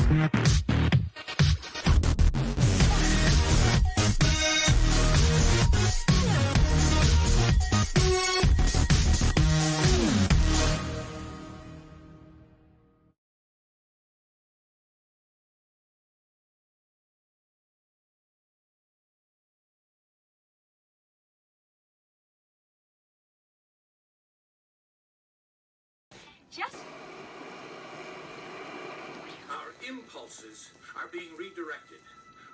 Our impulses are being redirected.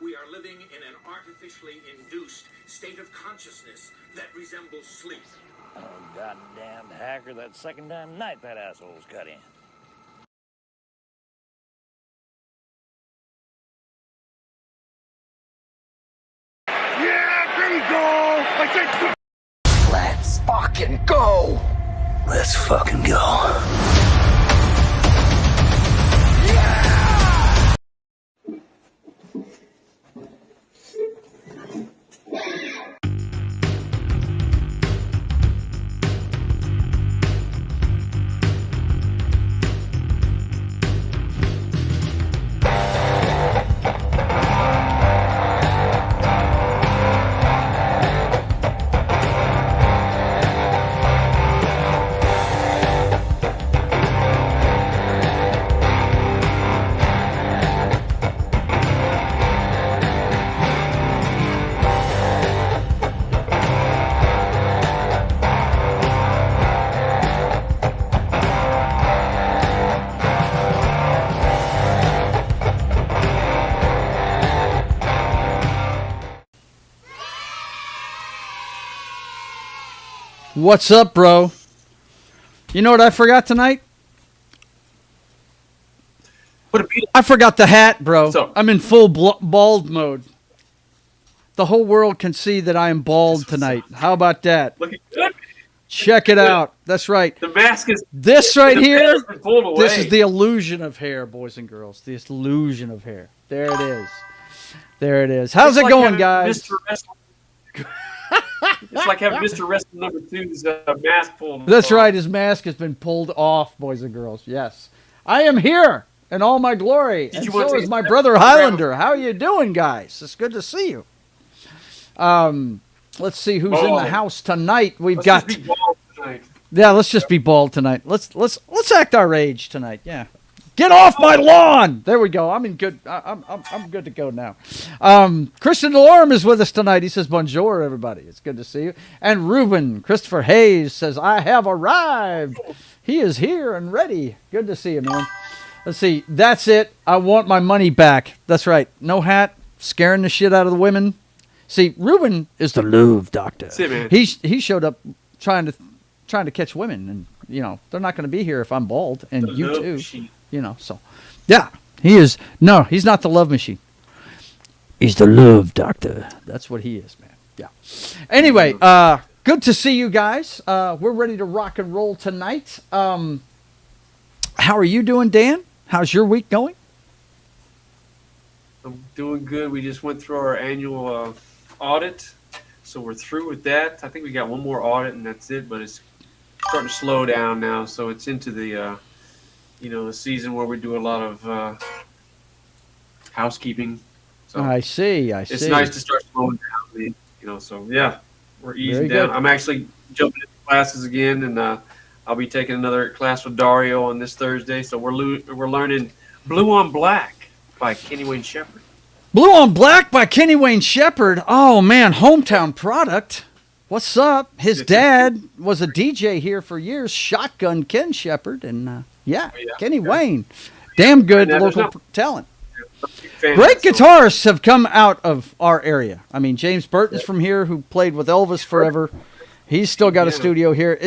We are living in an artificially induced state of consciousness that resembles sleep. Oh, goddamn hacker, that second time tonight that asshole's cut in. Yeah, there you go! I said, let's fucking go! Let's fucking go. What's up, bro? You know what I forgot tonight? I forgot the hat, bro. I'm in full bald mode. The whole world can see that I am bald tonight. How about that? Looking good. Check it out. That's right. The mask is... This right here, pulled away. this is the illusion of hair, boys and girls. The illusion of hair. There it is. There it is. How's it going, guys? It's like having Mr. Wrestling number 2's mask pulled. That's right. His mask has been pulled off, boys and girls. Yes. I am here in all my glory. And so is my brother Hylunder. How are you doing, guys? It's good to see you. Let's see who's in the house tonight. We've got... Just be bald tonight. Yeah, let's just be bald tonight. Let's act our age tonight. Yeah. Get off my lawn! There we go. I'm in good. I'm good to go now. Christian Delorme is with us tonight. He says, "Bonjour, everybody. It's good to see you." And Ruben Christopher Hayes says, "I have arrived. He is here and ready." Good to see you, man. Let's see. That's it. I want my money back. That's right. No hat. Scaring the shit out of the women. See, Ruben is the Louvre doctor. That's it, man. He showed up trying to catch women, and you know they're not going to be here if I'm bald, and you too. Machine. You know, so, yeah, he is. No, he's not the love machine. He's the love doctor. That's what he is, man. Yeah. Anyway, good to see you guys. We're ready to rock and roll tonight. How are you doing, Dan? How's your week going? I'm doing good. We just went through our annual audit, so we're through with that. I think we got one more audit, and that's it, but it's starting to slow down now, so it's into the... the season where we do a lot of housekeeping. So I see. It's nice to start slowing down. So yeah, we're easing down. I'm actually jumping into classes again, and I'll be taking another class with Dario on this Thursday. So we're learning Blue on Black by Kenny Wayne Shepherd. Blue on Black by Kenny Wayne Shepherd. Oh man, hometown product. What's up? His dad was a DJ here for years. Shotgun Ken Shepherd, and Kenny Wayne, damn good local talent. Great guitarists have come out of our area. I mean, James Burton's from here, who played with Elvis forever. He's still got a studio here.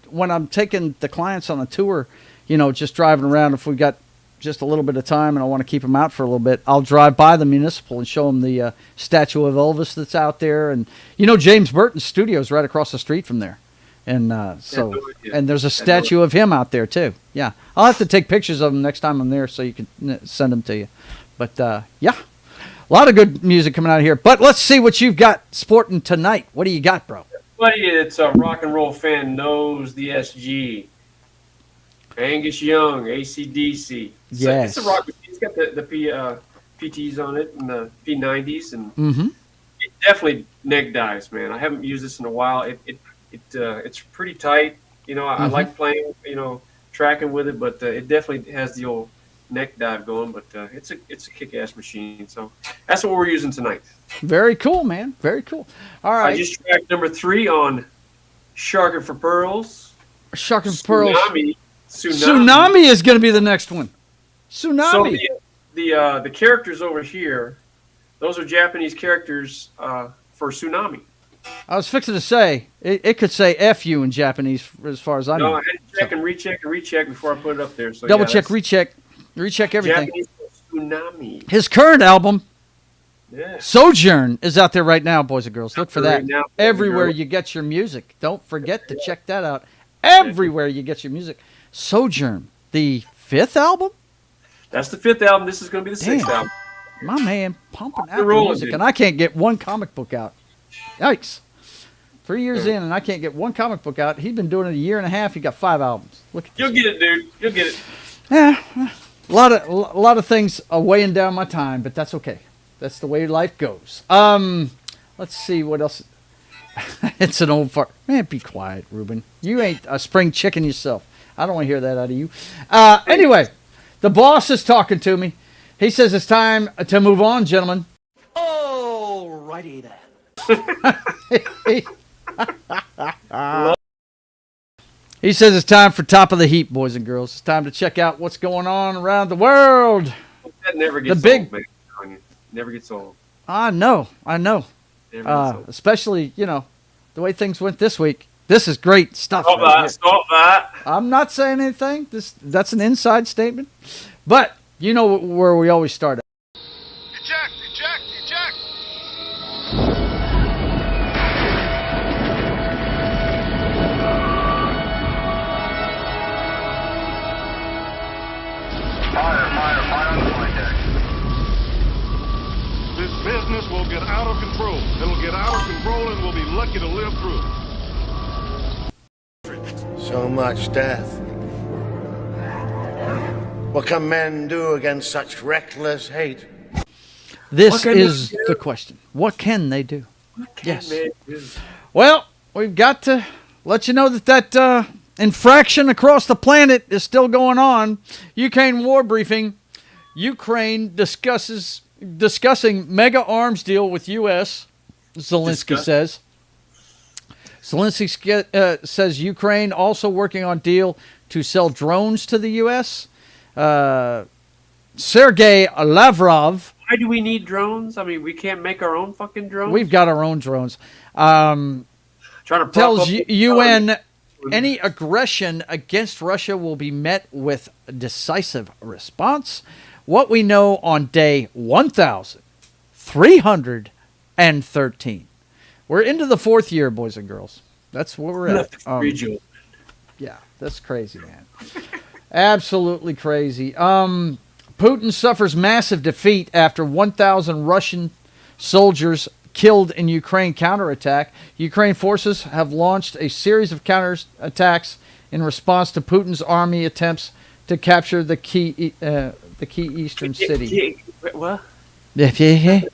When I'm taking the clients on a tour, just driving around, if we got just a little bit of time and I want to keep them out for a little bit, I'll drive by the municipal and show them the statue of Elvis that's out there. And James Burton's studio is right across the street from there. And and there's a statue of him out there too. Yeah, I'll have to take pictures of him next time I'm there, so you can send them to you. But a lot of good music coming out of here. But let's see what you've got sporting tonight. What do you got, bro? Buddy, it's a rock and roll fan knows the SG. Angus Young, AC/DC. Yes. It's a rock. He's got the PTs on it and the P90s, and Mm-hmm. it definitely neck dives, man. I haven't used this in a while. It's pretty tight. You know, I like playing, tracking with it, but it definitely has the old neck dive going. But it's a kick-ass machine. So that's what we're using tonight. Very cool, man. Very cool. All right. I just tracked number 3 on Sharking for Pearls. Sharking for Pearls. Tsunami is going to be the next one. Tsunami. So the characters over here, those are Japanese characters for Tsunami. I was fixing to say, it could say F you in Japanese as far as I know. No, I had to check and recheck before I put it up there. So Double check, recheck everything. Japanese Tsunami. His current album, Yeah. Sojourn, is out there right now, boys and girls. Look for that. Right now, Everywhere you get your music. Don't forget to check that out. Everywhere you get your music. Sojourn, the 5th album? That's the 5th album. This is going to be the 6th album. My man pumping out You're the rolling, music, dude. and I can't get one comic book out. Yikes. 3 years in, and I can't get one comic book out. He's been doing it a year and a half. He got 5 albums. Look at this. You'll get it, dude. You'll get it. Yeah, a lot of things are weighing down my time, but that's okay. That's the way life goes. Let's see what else. It's an old fart. Man, be quiet, Ruben. You ain't a spring chicken yourself. I don't want to hear that out of you. Anyway, the boss is talking to me. He says it's time to move on, gentlemen. Alrighty then. He says it's time for top of the heap, boys and girls. It's time to check out what's going on around the world. That never gets old, man. Never gets old. I know. Never gets old. Especially, the way things went this week. This is great stuff. Stop that. I'm not saying anything. That's an inside statement. But you know where we always start at. Eject! Fire on the flight deck. This business will get out of control. It'll get out of control and we'll be lucky to live through it. So much death. What can men do against such reckless hate? This is the question. What can they do? Yes. Well, we've got to let you know that infraction across the planet is still going on. Ukraine war briefing. Ukraine discussing mega arms deal with U.S. Zelensky says. Zelensky says Ukraine also working on deal to sell drones to the U.S. Sergei Lavrov. Why do we need drones? I mean, we can't make our own fucking drones. We've got our own drones. Trying to Tells UN any aggression against Russia will be met with a decisive response. What we know on day 1,313. We're into the 4th year, boys and girls. That's where we're at. Yeah, that's crazy, man. Absolutely crazy. Putin suffers massive defeat after 1,000 Russian soldiers killed in Ukraine counterattack. Ukraine forces have launched a series of counterattacks in response to Putin's army attempts to capture the key eastern city. What? Key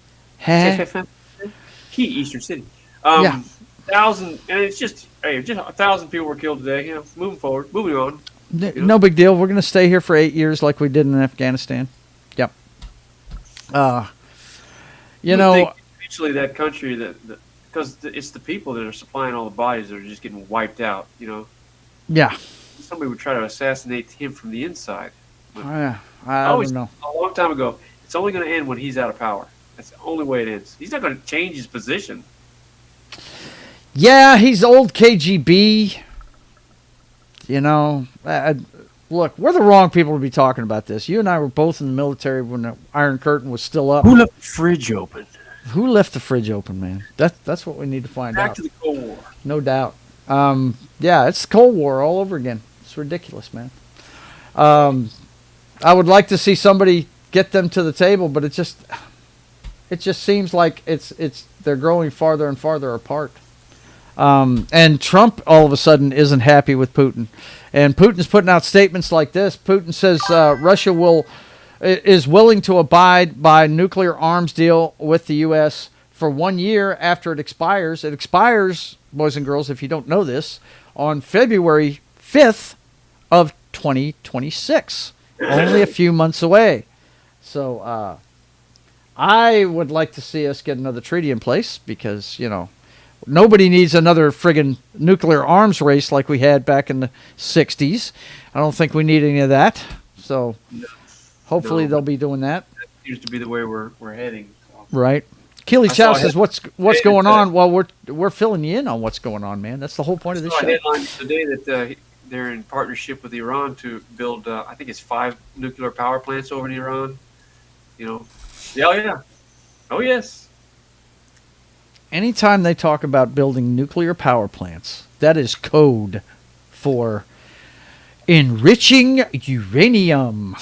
eastern city. Yeah. 1,000, and it's just 1,000 people were killed today. Moving on. No big deal. We're going to stay here for 8 years like we did in Afghanistan. Yep. Eventually that country, because it's the people that are supplying all the bodies that are just getting wiped out, Yeah. Somebody would try to assassinate him from the inside. I don't know. A long time ago, it's only going to end when he's out of power. That's the only way it ends. He's not going to change his position. Yeah, he's old KGB. Look, we're the wrong people to be talking about this. You and I were both in the military when the Iron Curtain was still up. Who left the fridge open? Who left the fridge open, man? That's what we need to find out. Back to the Cold War. No doubt. Yeah, it's Cold War all over again. It's ridiculous, man. I would like to see somebody get them to the table, but it just seems like they're growing farther and farther apart. And Trump all of a sudden isn't happy with Putin. And Putin's putting out statements like this. Putin says Russia will is willing to abide by nuclear arms deal with the U.S. for 1 year after it expires. It expires, boys and girls, if you don't know this, on February 5th of 2026. Only a few months away. So I would like to see us get another treaty in place because, nobody needs another friggin' nuclear arms race like we had back in the 60s. I don't think we need any of that. So hopefully they'll be doing that. That seems to be the way we're heading. So. Right. Keely Chow says, "What's going on?" Well, we're filling you in on what's going on, man. That's the whole point of this show. I headlined today that they're in partnership with Iran to build, I think it's 5 nuclear power plants over in Iran. Yeah. Oh yes. Anytime they talk about building nuclear power plants, that is code for enriching uranium.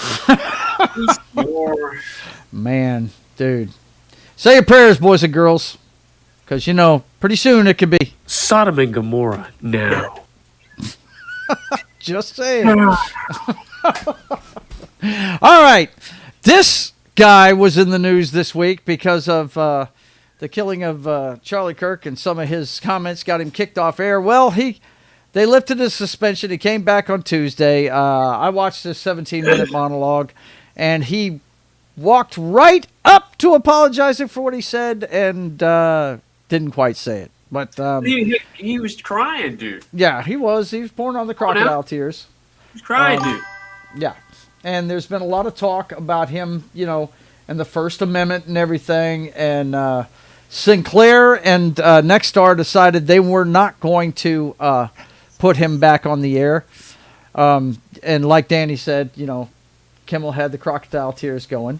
Man, dude. Say your prayers, boys and girls, because, pretty soon it could be Sodom and Gomorrah now. Just saying. All right. This guy was in the news this week because of the killing of Charlie Kirk, and some of his comments got him kicked off air. Well, they lifted his suspension. He came back on Tuesday. I watched this 17-minute monologue, and he walked right up to apologizing for what he said and didn't quite say it. But he was crying, dude. Yeah, he was. He was pouring on the crocodile tears. He was crying, dude. Yeah. And there's been a lot of talk about him, and the First Amendment and everything. And Sinclair and Nexstar decided they were not going to put him back on the air. And like Danny said, Kimmel had the crocodile tears going.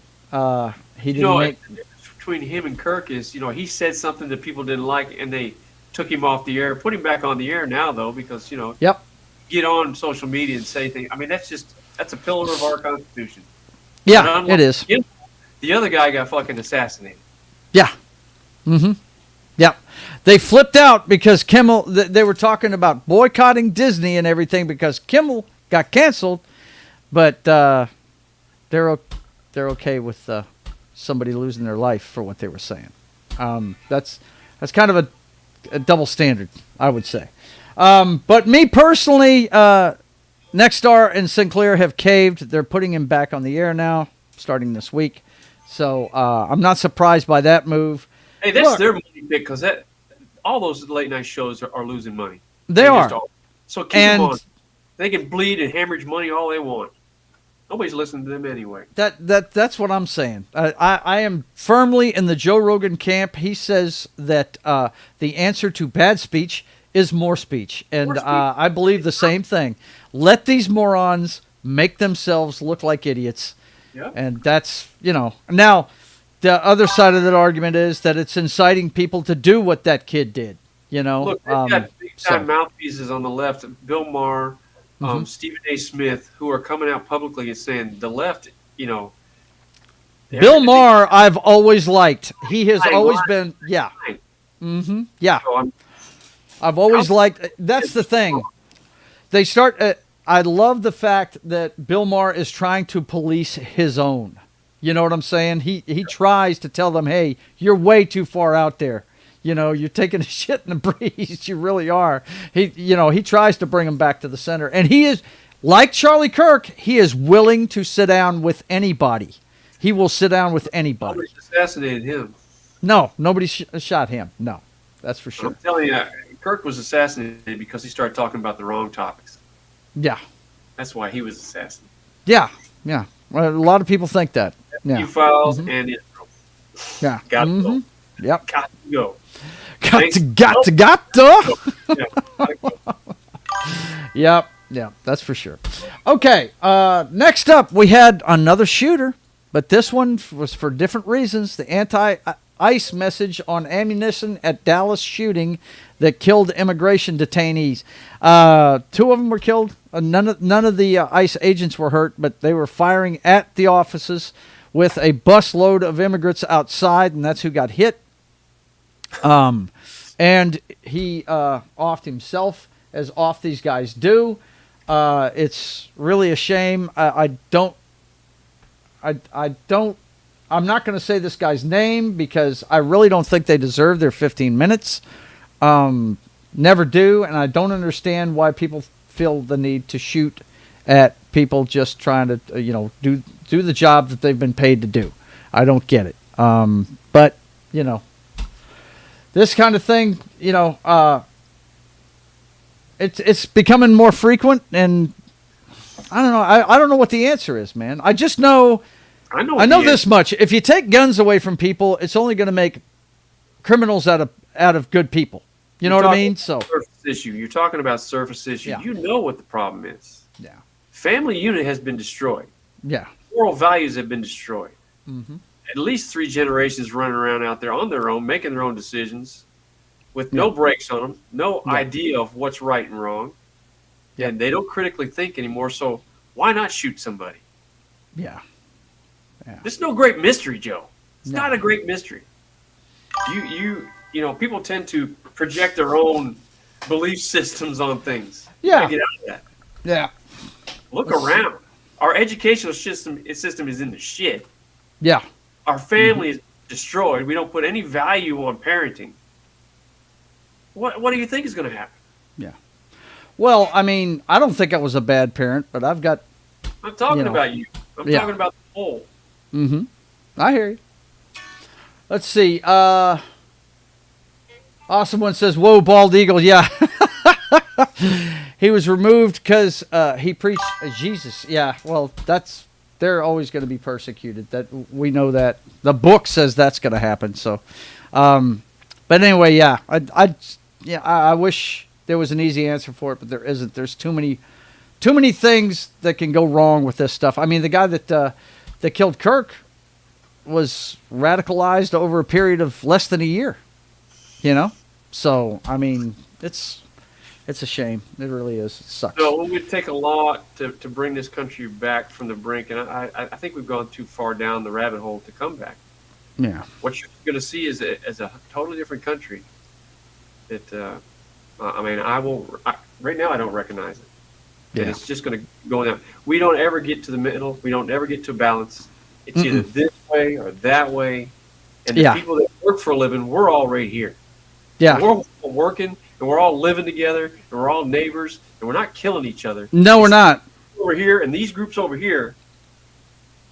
He didn't make... Between him and Kirk is, he said something that people didn't like, and they took him off the air. Put him back on the air now, though, because, Yep. Get on social media and say things. I mean, that's a pillar of our Constitution. Yeah, it is. The other guy got fucking assassinated. Yeah. Mm-hmm. Yeah. They flipped out because Kimmel, they were talking about boycotting Disney and everything because Kimmel got canceled, but they're okay with somebody losing their life for what they were saying. That's kind of a double standard, I would say. But me personally, Nexstar and Sinclair have caved. They're putting him back on the air now, starting this week. So I'm not surprised by that move. Hey, that's their money pick because all those late night shows are losing money. They are. So keep them on. They can bleed and hemorrhage money all they want. Nobody's listening to them anyway. That's what I'm saying. I am firmly in the Joe Rogan camp. He says that the answer to bad speech is more speech. And I believe the same thing. Let these morons make themselves look like idiots. Yep. And that's, Now, the other side of that argument is that it's inciting people to do what that kid did. Look, they've got big-time mouthpieces on the left. Bill Maher, Stephen A. Smith, who are coming out publicly and saying the left, Bill Maher, I've always liked. He has always been, yeah. Mm-hmm. Yeah. So I've always liked, that's the thing. They start, I love the fact that Bill Maher is trying to police his own. You know what I'm saying? He tries to tell them, hey, you're way too far out there. You're taking a shit in the breeze. You really are. He tries to bring them back to the center. And he is, like Charlie Kirk, he is willing to sit down with anybody. He will sit down with anybody. Nobody assassinated him. No, nobody shot him. No, that's for sure. I'm telling you, Kirk was assassinated because he started talking about the wrong topics. Yeah. That's why he was assassinated. Yeah, yeah. Well, a lot of people think that. Yeah. Files and Israel. Yeah. Got to go. Yep. Got to go. Got to. Yep. Yeah, that's for sure. Okay. Next up, we had another shooter, but this one was for different reasons. The anti-ICE message on ammunition at Dallas shooting that killed immigration detainees. 2 of them were killed. None of the ICE agents were hurt, but they were firing at the offices with a busload of immigrants outside, and that's who got hit. And he offed himself, as off these guys do. It's really a shame. I I don't. I'm not going to say this guy's name because I really don't think they deserve their 15 minutes. Never do, and I don't understand why people feel the need to shoot at people just trying to, do the job that they've been paid to do. I don't get it. But this kind of thing, it's becoming more frequent, and I don't know. I don't know what the answer is, man. I just know. I know this much. If you take guns away from people, it's only going to make criminals out of good people. You know what I mean? So surface issue. You're talking about surface issue. Yeah. You know what the problem is. Yeah. Family unit has been destroyed. Yeah. Moral values have been destroyed. Mm-hmm. At least 3 generations running around out there on their own, making their own decisions, with no brakes on them, no idea of what's right and wrong, and they don't critically think anymore. So why not shoot somebody? Yeah. This is no great mystery, Joe. It's not a great mystery. People tend to project their own belief systems on things. Yeah. Get out of that. Yeah. Look around. Our educational system is in the shit. Yeah. Our family is destroyed. We don't put any value on parenting. What do you think is going to happen? Yeah. Well, I mean, I don't think I was a bad parent, but I'm talking about you. I'm talking about the whole. Mm-hmm. I hear you. Let's see. Awesome one says, "Whoa, bald eagle." Yeah. He was removed because he preached Jesus. Yeah. Well, they're always going to be persecuted. That we know that. The book says that's going to happen. So, but anyway, yeah. I wish there was an easy answer for it, but there isn't. There's too many things that can go wrong with this stuff. I mean, the guy that killed Kirk was radicalized over a period of less than a year. So I mean, it's a shame. It really is. It sucks. So it would take a lot to bring this country back from the brink, and I think we've gone too far down the rabbit hole to come back. Yeah. What you're going to see is a totally different country. That right now I don't recognize it. Yeah. And it's just going to go down. We don't ever get to the middle. We don't ever get to a balance. It's either this way or that way. And the people that work for a living, we're all right here. Yeah. And we're all working, and we're all living together, and we're all neighbors, and we're not killing each other. No, we're not. Over here, and these groups over here.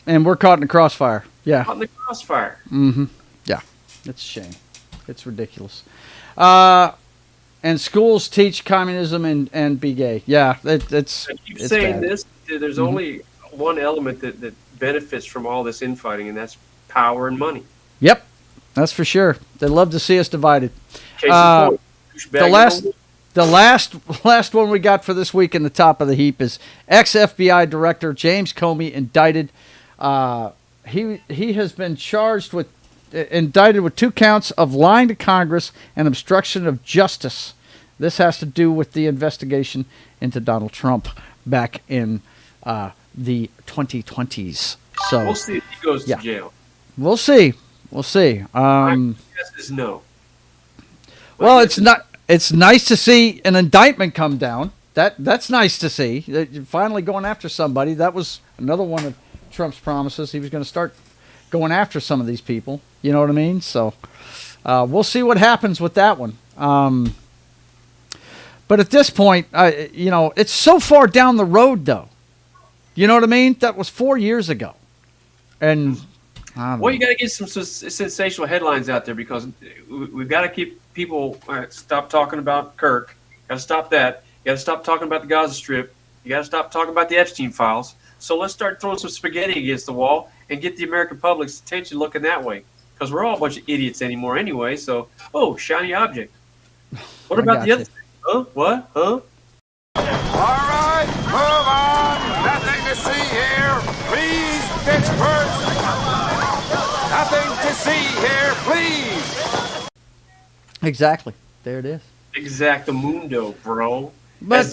And we're caught in the crossfire. Yeah. Caught in the crossfire. Mm-hmm. Yeah. It's a shame. It's ridiculous. And schools teach communism and be gay. Yeah, it's. I keep saying bad. This. There's only one element that benefits from all this infighting, and that's power and money. Yep, that's for sure. They love to see us divided. The last one we got for this week in the top of the heap is ex-FBI Director James Comey indicted. He has been indicted with 2 counts of lying to Congress and obstruction of justice. This has to do with the investigation into Donald Trump back in the 2020s. So we'll see if he goes to jail. We'll see. My guess is no. Well, it's not. It's nice to see an indictment come down. That's nice to see. You're finally going after somebody. That was another one of Trump's promises. He was going to start going after some of these people. You know what I mean? So we'll see what happens with that one. But at this point, it's so far down the road, though. You know what I mean? That was 4 years ago. And you got to get some sensational headlines out there because we've got to keep people stop talking about Kirk. Got to stop that. You got to stop talking about the Gaza Strip. You got to stop talking about the Epstein files. So let's start throwing some spaghetti against the wall and get the American public's attention looking that way. Because we're all a bunch of idiots anymore anyway. So, shiny object. What about the other thing? Huh? What? Huh? All right, move on. Nothing to see here. Please, Pittsburgh. Nothing to see here, please. Exactly. There it is. Exactamundo, bro. But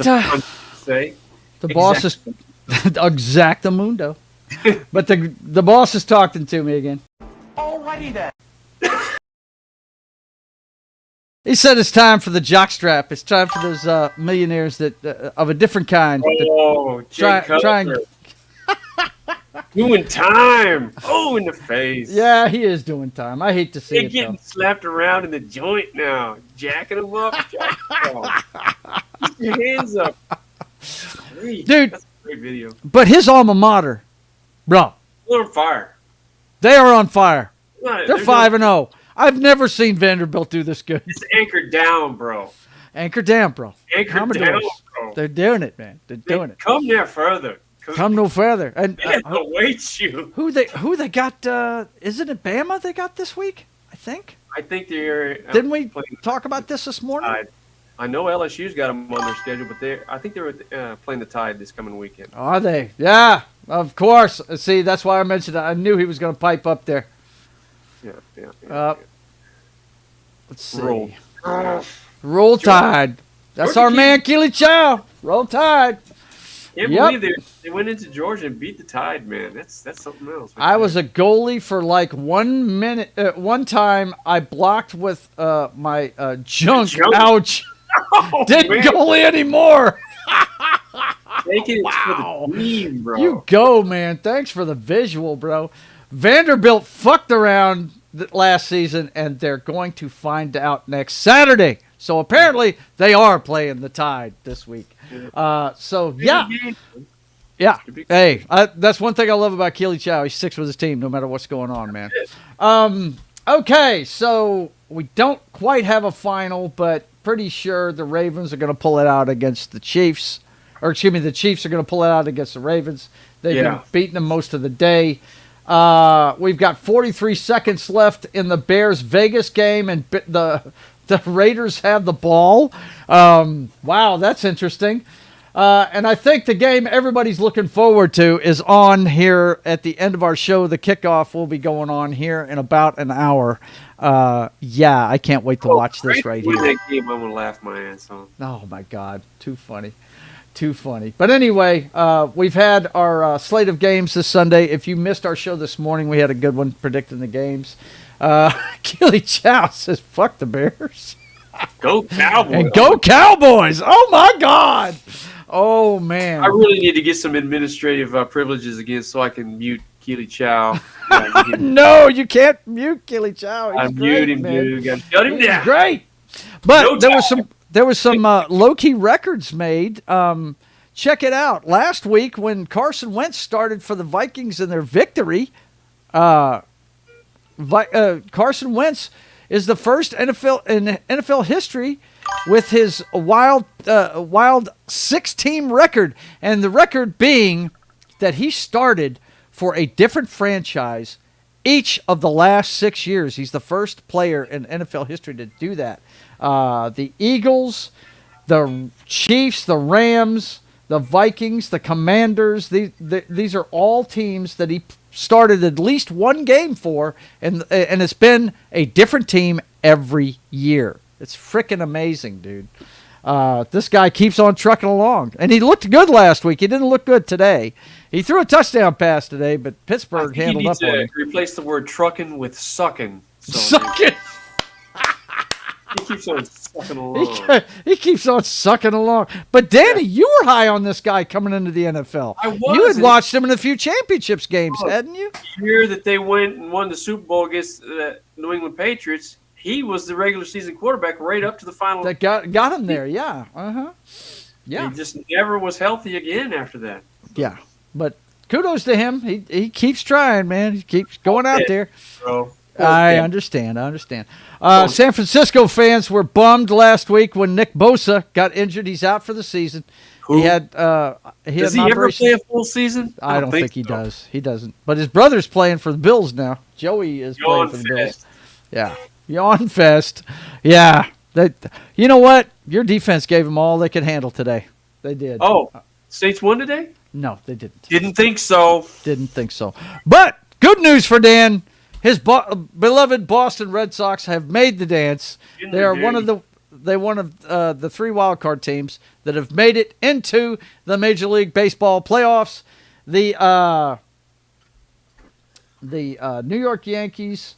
say. The boss is exactamundo. But the boss is talking to me again. Alrighty then. He said it's time for the jockstrap. It's time for those millionaires that of a different kind. Jay Cutler. Doing time. Oh, in the face. Yeah, he is doing time. I hate to see They're it, getting though. slapped around in the joint now. Jacking them up. Keep your hands up. Great. Dude. That's a great video. But his alma mater, bro. They're on fire. They are on fire. They're They're 5-0. I've never seen Vanderbilt do this good. It's anchored down, bro. Anchor down, bro. Anchored Commodores. down, bro. They're doing it, man. They're doing it. Come there further. Come no further. And It awaits you. who they got? Isn't it Bama they got this week? I think. I think they're. Didn't we talk about this morning? I know LSU's got them on their schedule, but I think they're playing the Tide this coming weekend. Are they? Yeah, of course. See, that's why I mentioned it. I knew he was going to pipe up there. Yeah. Let's see. Roll Tide. That's our man, Keely Chow. Roll Tide. Can't believe they went into Georgia and beat the Tide, man. That's something else. I was a goalie for like 1 minute. One time, I blocked with my junk. Ouch. Oh, Didn't goalie anymore. Taking it for the team, bro. You go, man. Thanks for the visual, bro. Vanderbilt fucked around last season, and they're going to find out next Saturday. So apparently they are playing the Tide this week. Yeah. Hey, that's one thing I love about Keely Chow. He sticks with his team no matter what's going on, man. Okay, so we don't quite have a final, but pretty sure the Ravens are going to pull it out against the Chiefs. Or, excuse me, the Chiefs are going to pull it out against the Ravens. They've been beating them most of the day. We've got 43 seconds left in the Bears-Vegas game, and the Raiders have the ball. Wow, that's interesting. And I think the game everybody's looking forward to is on here at the end of our show. The kickoff will be going on here in about an hour. Yeah, I can't wait to watch this right here. That game, I'm gonna laugh my ass off. Oh my God, too funny. But anyway, we've had our slate of games this Sunday. If you missed our show this morning, we had a good one predicting the games. Keely Chow says, "Fuck the Bears." Go Cowboys. And go Cowboys. Oh my God. Oh man. I really need to get some administrative privileges again so I can mute Keely Chow. No, you can't mute Keely Chow. I mute him, dude. Gotta shut him down. Great. But there was some low-key records made. Check it out. Last week when Carson Wentz started for the Vikings in their victory, Carson Wentz is the first NFL in NFL history with his wild 6-team record, and the record being that he started for a different franchise each of the last 6 years. He's the first player in NFL history to do that. The Eagles, the Chiefs, the Rams, the Vikings, the Commanders, these are all teams that he started at least one game for, and it's been a different team every year. It's freaking amazing, dude. This guy keeps on trucking along. And he looked good last week. He didn't look good today. He threw a touchdown pass today, but Pittsburgh handled up on him. Replace the word trucking with sucking. Sucking. He keeps on sucking along. He keeps on sucking along. But Danny, you were high on this guy coming into the NFL. I was. You had watched him in a few championships games, hadn't you? The year that they went and won the Super Bowl against the New England Patriots, he was the regular season quarterback right up to the final. That got him there, yeah. Yeah. He just never was healthy again after that. Yeah. But kudos to him. He keeps trying, man. He keeps going out there. Bro. I understand. San Francisco fans were bummed last week when Nick Bosa got injured. He's out for the season. Who? He had Does he ever play a full season? I don't think he does. He doesn't. But his brother's playing for the Bills now. Joey is playing for the Bills. Yeah. Yawn fest. Yeah. You know what? Your defense gave them all they could handle today. They did. Oh, Saints won today? No, they didn't. Didn't think so. But good news for Dan. His beloved Boston Red Sox have made the dance. They are one of the 3 wild card teams that have made it into the Major League Baseball playoffs. The New York Yankees,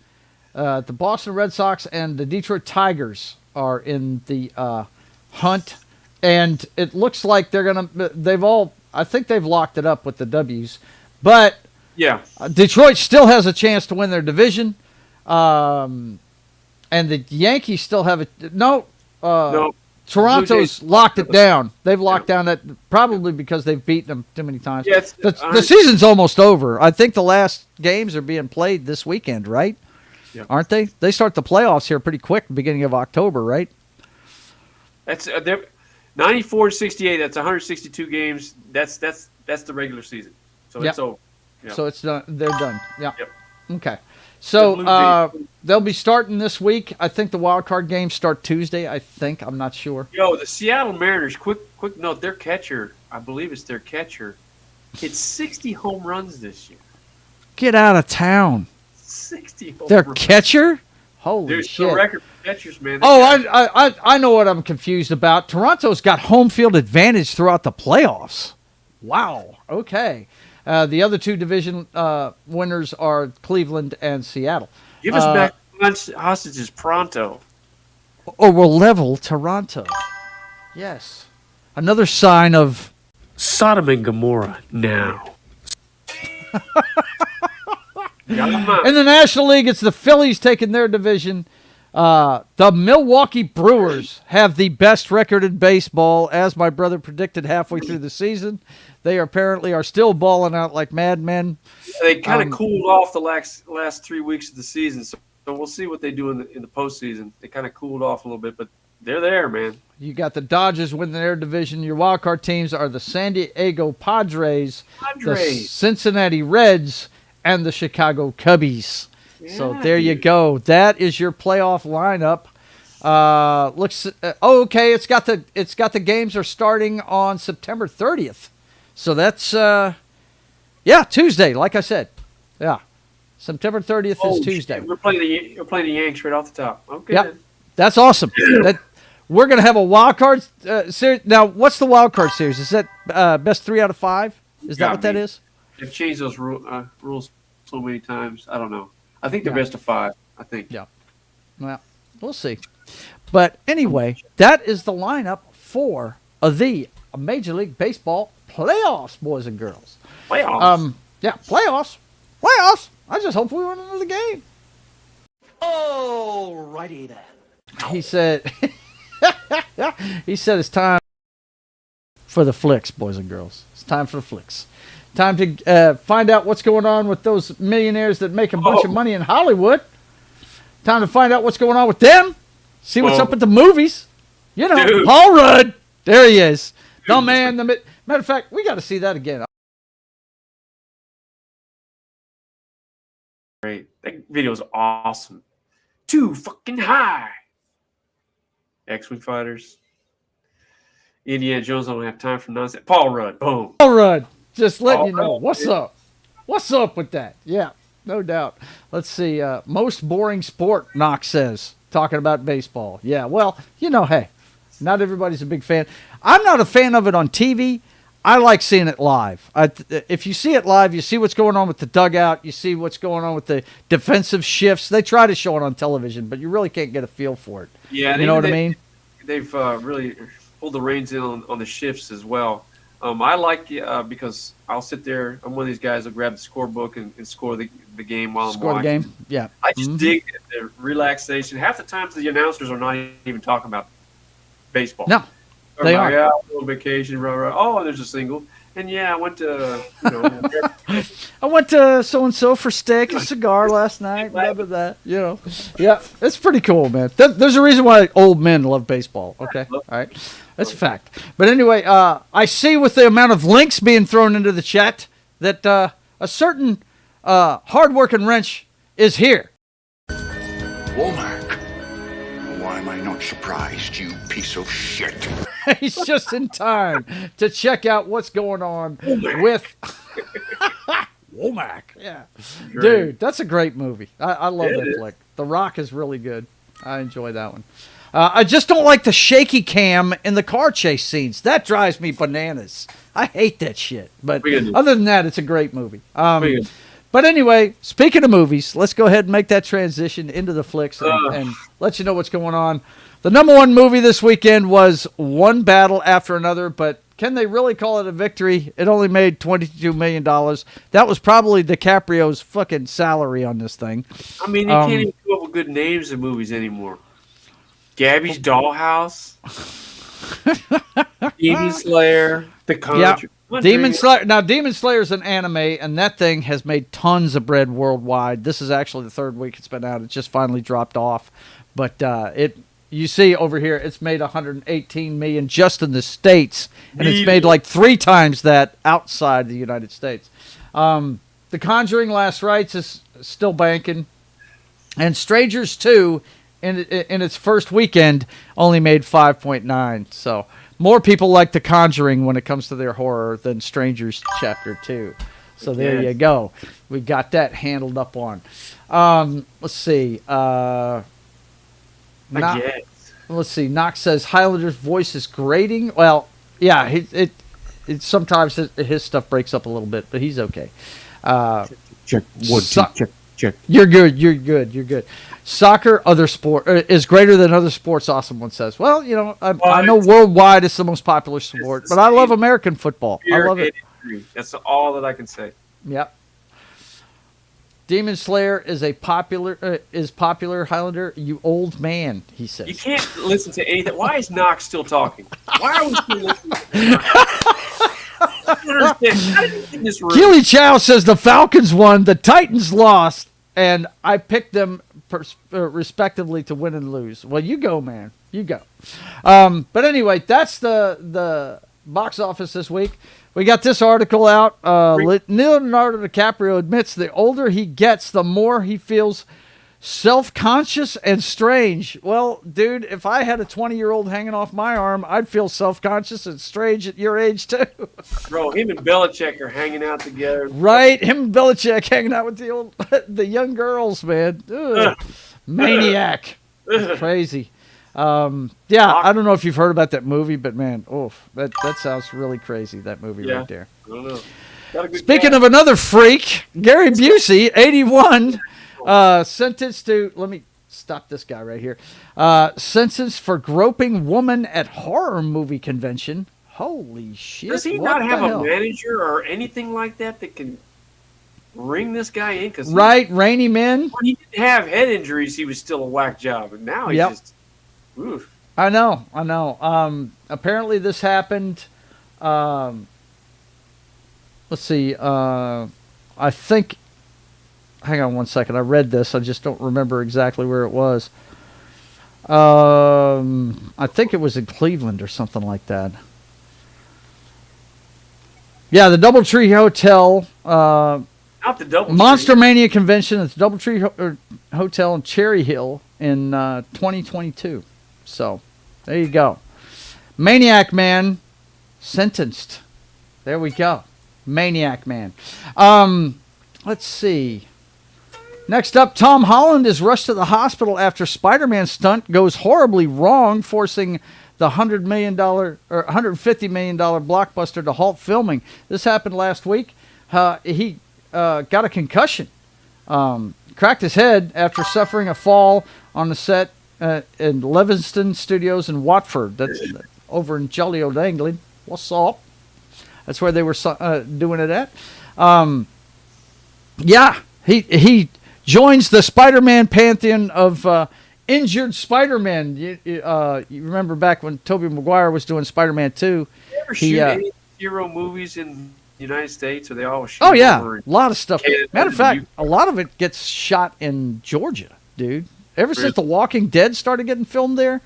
the Boston Red Sox, and the Detroit Tigers are in the hunt, and it looks like I think they've locked it up with the W's, but Yeah. Detroit still has a chance to win their division. And the Yankees still have no. Toronto's locked it down. They've locked down that probably because they've beaten them too many times. Yeah, the season's almost over. I think the last games are being played this weekend, right? Yep. Aren't they? They start the playoffs here pretty quick, beginning of October, right? That's 94-68. That's 162 games. That's the regular season. So it's over. Yep. So it's done. They're done. Yeah. Yep. Okay. So they'll be starting this week. I think the wild card games start Tuesday. I'm not sure. Yo, the Seattle Mariners. Quick note. Their catcher, I believe it's their catcher, hit 60 home runs this year. Get out of town. 60 home Their runs. Catcher? Holy There's shit! no record for catchers, man. I know what I'm confused about. Toronto's got home field advantage throughout the playoffs. Wow. Okay. The other two division winners are Cleveland and Seattle. Give us back hostages pronto. Or we'll level Toronto. Yes. Another sign of Sodom and Gomorrah now. In the National League, it's the Phillies taking their division. The Milwaukee Brewers have the best record in baseball, as my brother predicted halfway through the season. They apparently are still balling out like madmen. They kind of cooled off the last 3 weeks of the season, so we'll see what they do in the postseason. They kind of cooled off a little bit, but they're there, man. You got the Dodgers winning their division. Your wild card teams are the San Diego Padres. The Cincinnati Reds, and the Chicago Cubbies. Yeah, so there you go. That is your playoff lineup. Okay. It's got the games are starting on September 30th. So that's Tuesday. Like I said, September 30th is Tuesday. We're playing the Yanks right off the top. Okay. Yeah, that's awesome. We're gonna have a wild card series. Now, what's the wild card series? Is that best 3 out of 5? Is that what that is? They've changed those rules so many times. I don't know. I think they're best of 5. I think. Yeah. Well, we'll see. But anyway, that is the lineup for the Major League Baseball playoffs, boys and girls. Playoffs. Playoffs. Playoffs. I just hope we win another game. Alrighty then. He said. He said it's time for the flicks, boys and girls. It's time for the flicks. Time to find out what's going on with those millionaires that make a bunch of money in Hollywood. Time to find out what's going on with them. See what's up with the movies. You know, dude. Paul Rudd. There he is. No, man. Matter of fact, we got to see that again. Great. That video's awesome. Too fucking high. X-Wing fighters. Indiana Jones don't have time for nonsense. Paul Rudd. Boom. Paul Rudd. Just letting you know. What's up? What's up with that? Yeah, no doubt. Let's see. Most boring sport, Knox says. Talking about baseball. Yeah, well, hey, not everybody's a big fan. I'm not a fan of it on TV. I like seeing it live. If you see it live, you see what's going on with the dugout. You see what's going on with the defensive shifts. They try to show it on television, but you really can't get a feel for it. Yeah, you know what I mean? They've really pulled the reins in on the shifts as well. I like because I'll sit there. I'm one of these guys that'll grab the scorebook and score the game while I'm watching. Score the game, yeah. I just dig the relaxation. Half the times the announcers are not even talking about baseball. No, they are. Yeah, a little vacation. Oh, there's a single. And I went to. I went to so and so for steak and cigar last night. Remember that? Yeah, it's pretty cool, man. There's a reason why old men love baseball. Okay, all right, that's a fact. But anyway, I see with the amount of links being thrown into the chat that a certain hard-working wrench is here. Womack, why am I not surprised, you piece of shit? He's just in time to check out what's going on with Womack. Yeah, great. Dude, that's a great movie. I love that flick. The Rock is really good. I enjoy that one. I just don't like the shaky cam in the car chase scenes. That drives me bananas. I hate that shit. But other than that, it's a great movie. But anyway, speaking of movies, let's go ahead and make that transition into the flicks and let you know what's going on. The number one movie this weekend was one battle after another, but can they really call it a victory? It only made $22 million. That was probably DiCaprio's fucking salary on this thing. I mean, they can't even come up with good names of movies anymore. Gabby's Dollhouse, Demon Slayer, The Conjuring. Yeah. Demon Slayer. Now, Demon Slayer is an anime, and that thing has made tons of bread worldwide. This is actually the third week it's been out. It just finally dropped off. But you see over here, it's made $118 million just in the States, and it's made like 3 times that outside the United States. The Conjuring Last Rites is still banking, and Strangers 2 in its first weekend only made 5.9. So more people like The Conjuring when it comes to their horror than Strangers Chapter 2. So there you go. We got that handled up on. Let's see. Let's see. Knox says Hylander's voice is grating. Well, yeah, it sometimes his stuff breaks up a little bit, but he's okay. Check. Check. You're good. Soccer, other sport is greater than other sports. Awesome one says. Well, you know, I know worldwide it's the most popular sport, but I love American football. I love it. That's all that I can say. Yep. Demon Slayer is popular Highlander. You old man, he says. You can't listen to anything. Why is Knox still talking? Why are we still listening to him? I don't understand. How did he get in this room? Keely Chow says the Falcons won, the Titans lost, and I picked them respectively to win and lose. Well, you go, man. You go. But anyway, that's the box office this week. We got this article out. Leonardo DiCaprio admits the older he gets, the more he feels self-conscious and strange. Well, dude, if I had a 20-year-old hanging off my arm, I'd feel self-conscious and strange at your age, too. Bro, him and Belichick are hanging out together. Right? Him and Belichick hanging out with the young girls, man. Maniac. Crazy. I don't know if you've heard about that movie, but man, that sounds really crazy, that movie right there. I don't know. Speaking of another freak, Gary Busey, 81, sentenced to, let me stop this guy right here, sentenced for groping woman at horror movie convention. Holy shit. Does he not have a manager or anything like that can ring this guy in? Right, rein him in. When he didn't have head injuries, he was still a whack job, and now he's just... Oof. I know. Apparently this happened. Let's see. I think. Hang on one second. I read this. I just don't remember exactly where it was. I think it was in Cleveland or something like that. Yeah, the DoubleTree Hotel. Not the DoubleTree. Monster Mania convention at the DoubleTree Hotel in Cherry Hill in 2022. So, there you go. Maniac Man sentenced. There we go. Maniac Man. Let's see. Next up, Tom Holland is rushed to the hospital after Spider-Man stunt goes horribly wrong, forcing the $150 million blockbuster to halt filming. This happened last week. He got a concussion. Cracked his head after suffering a fall on the set in Levingston Studios in Watford. That's over in Jolly Old England. What's up? That's where they were doing it at. He joins the Spider-Man pantheon of injured Spider-Man. You remember back when Tobey Maguire was doing Spider-Man 2. You ever shoot any hero movies in the United States? Or they all shoot a lot of stuff. Matter of fact, a lot of it gets shot in Georgia, dude. Ever since The Walking Dead started getting filmed there,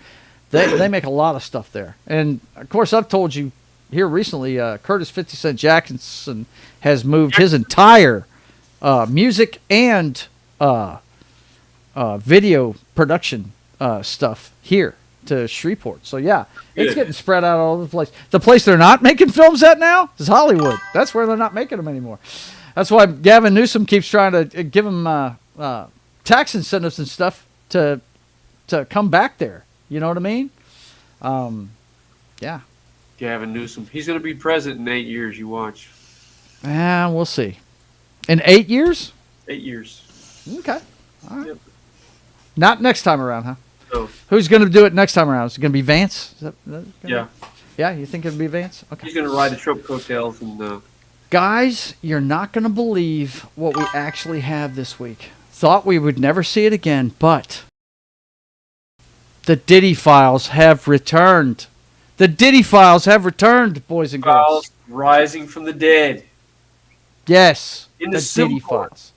they make a lot of stuff there. And, of course, I've told you here recently, Curtis 50 Cent Jackson has moved his entire music and video production stuff here to Shreveport. So, yeah, it's getting spread out all over the place. The place they're not making films at now is Hollywood. That's where they're not making them anymore. That's why Gavin Newsom keeps trying to give them tax incentives and stuff to come back there. You know what I mean? Yeah. Gavin Newsom. He's going to be president in 8 years, you watch. We'll see. In 8 years? 8 years. Okay. All right. Yep. Not next time around, huh? No. Who's going to do it next time around? Is it going to be Vance? Yeah. Yeah, you think it'll be Vance? Okay. He's going to ride the Trump coattails. And guys, you're not going to believe what we actually have this week. Thought we would never see it again, but the Diddy files have returned. The Diddy files have returned, boys and girls. Rising from the dead. Yes, In the the civil Diddy court. files.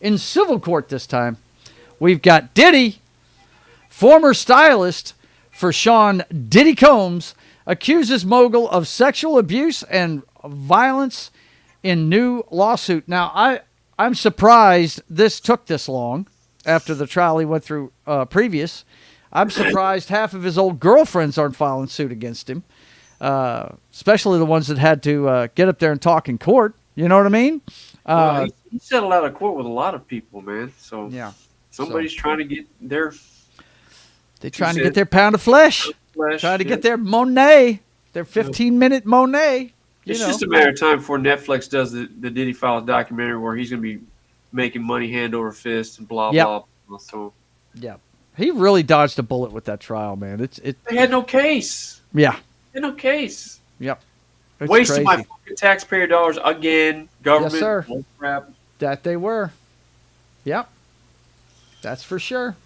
In civil court this time, we've got Diddy, former stylist for Sean Diddy Combs, accuses mogul of sexual abuse and violence in new lawsuit. Now, I'm surprised this took this long after the trial he went through previous. I'm surprised half of his old girlfriends aren't filing suit against him, especially the ones that had to get up there and talk in court. You know what I mean? He settled out of court with a lot of people, man. So yeah, somebody's trying to get their... They're trying to get their pound of flesh. Trying to get their Monet, their 15-minute Monet. It's just a matter of time before Netflix does the Diddy Files documentary where he's going to be making money hand over fist and blah, blah, blah. So, yeah. He really dodged a bullet with that trial, man. They had no case. Yeah. They had no case. Yep. It's Wasting crazy. my fucking taxpayer dollars again. Government. Yes, sir. Bull crap. That they were. Yep. That's for sure.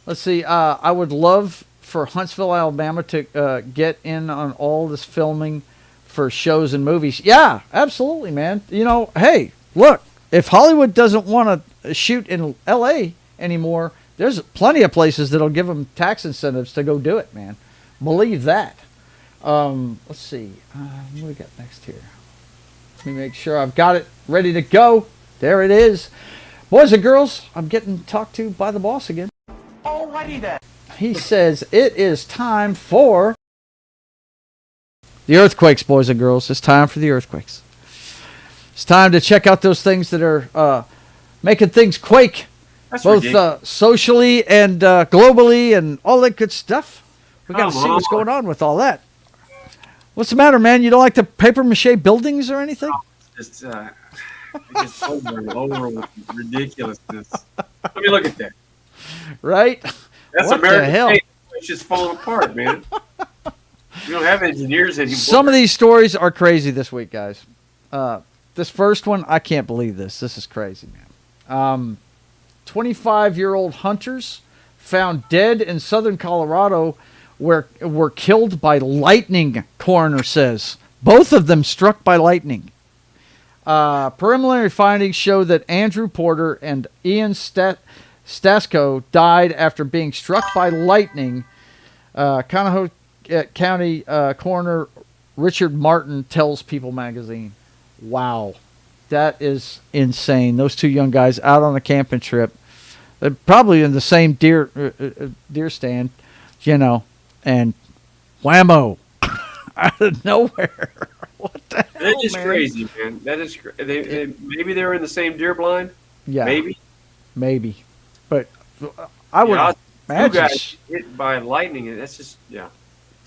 Let's see. I would love for Huntsville, Alabama to get in on all this filming for shows and movies. Yeah, absolutely, man. You know, hey, look, if Hollywood doesn't want to shoot in L.A. anymore, there's plenty of places that'll give them tax incentives to go do it, man. Believe that. Let's see. What do we got next here? Let me make sure I've got it ready to go. There it is. Boys and girls, I'm getting talked to by the boss again. Alrighty then. He says it is time for the earthquakes, boys and girls. It's time for the earthquakes. It's time to check out those things that are making things quake. That's both socially and globally and all that good stuff. We got to see what's going on with all that. What's the matter, man? You don't like the paper mache buildings or anything? It's over and over with ridiculousness. Let me look at that. Right? That's what American the hell? State. It's just falling apart, man. We don't have engineers anymore. Some of these stories are crazy this week, guys. This first one, I can't believe this. This is crazy, man. 25-year-old hunters found dead in southern Colorado were killed by lightning, coroner says. Both of them struck by lightning. Preliminary findings show that Andrew Porter and Ian Stasko died after being struck by lightning. Conejo County coroner Richard Martin tells People magazine. Wow. That is insane. Those two young guys out on a camping trip. They're probably in the same deer stand, you know, and whammo. Out of nowhere. What the hell, That is man? crazy, man. That is maybe they were in the same deer blind. Yeah. Maybe. But I would Two imagine guys hit by lightning. That's just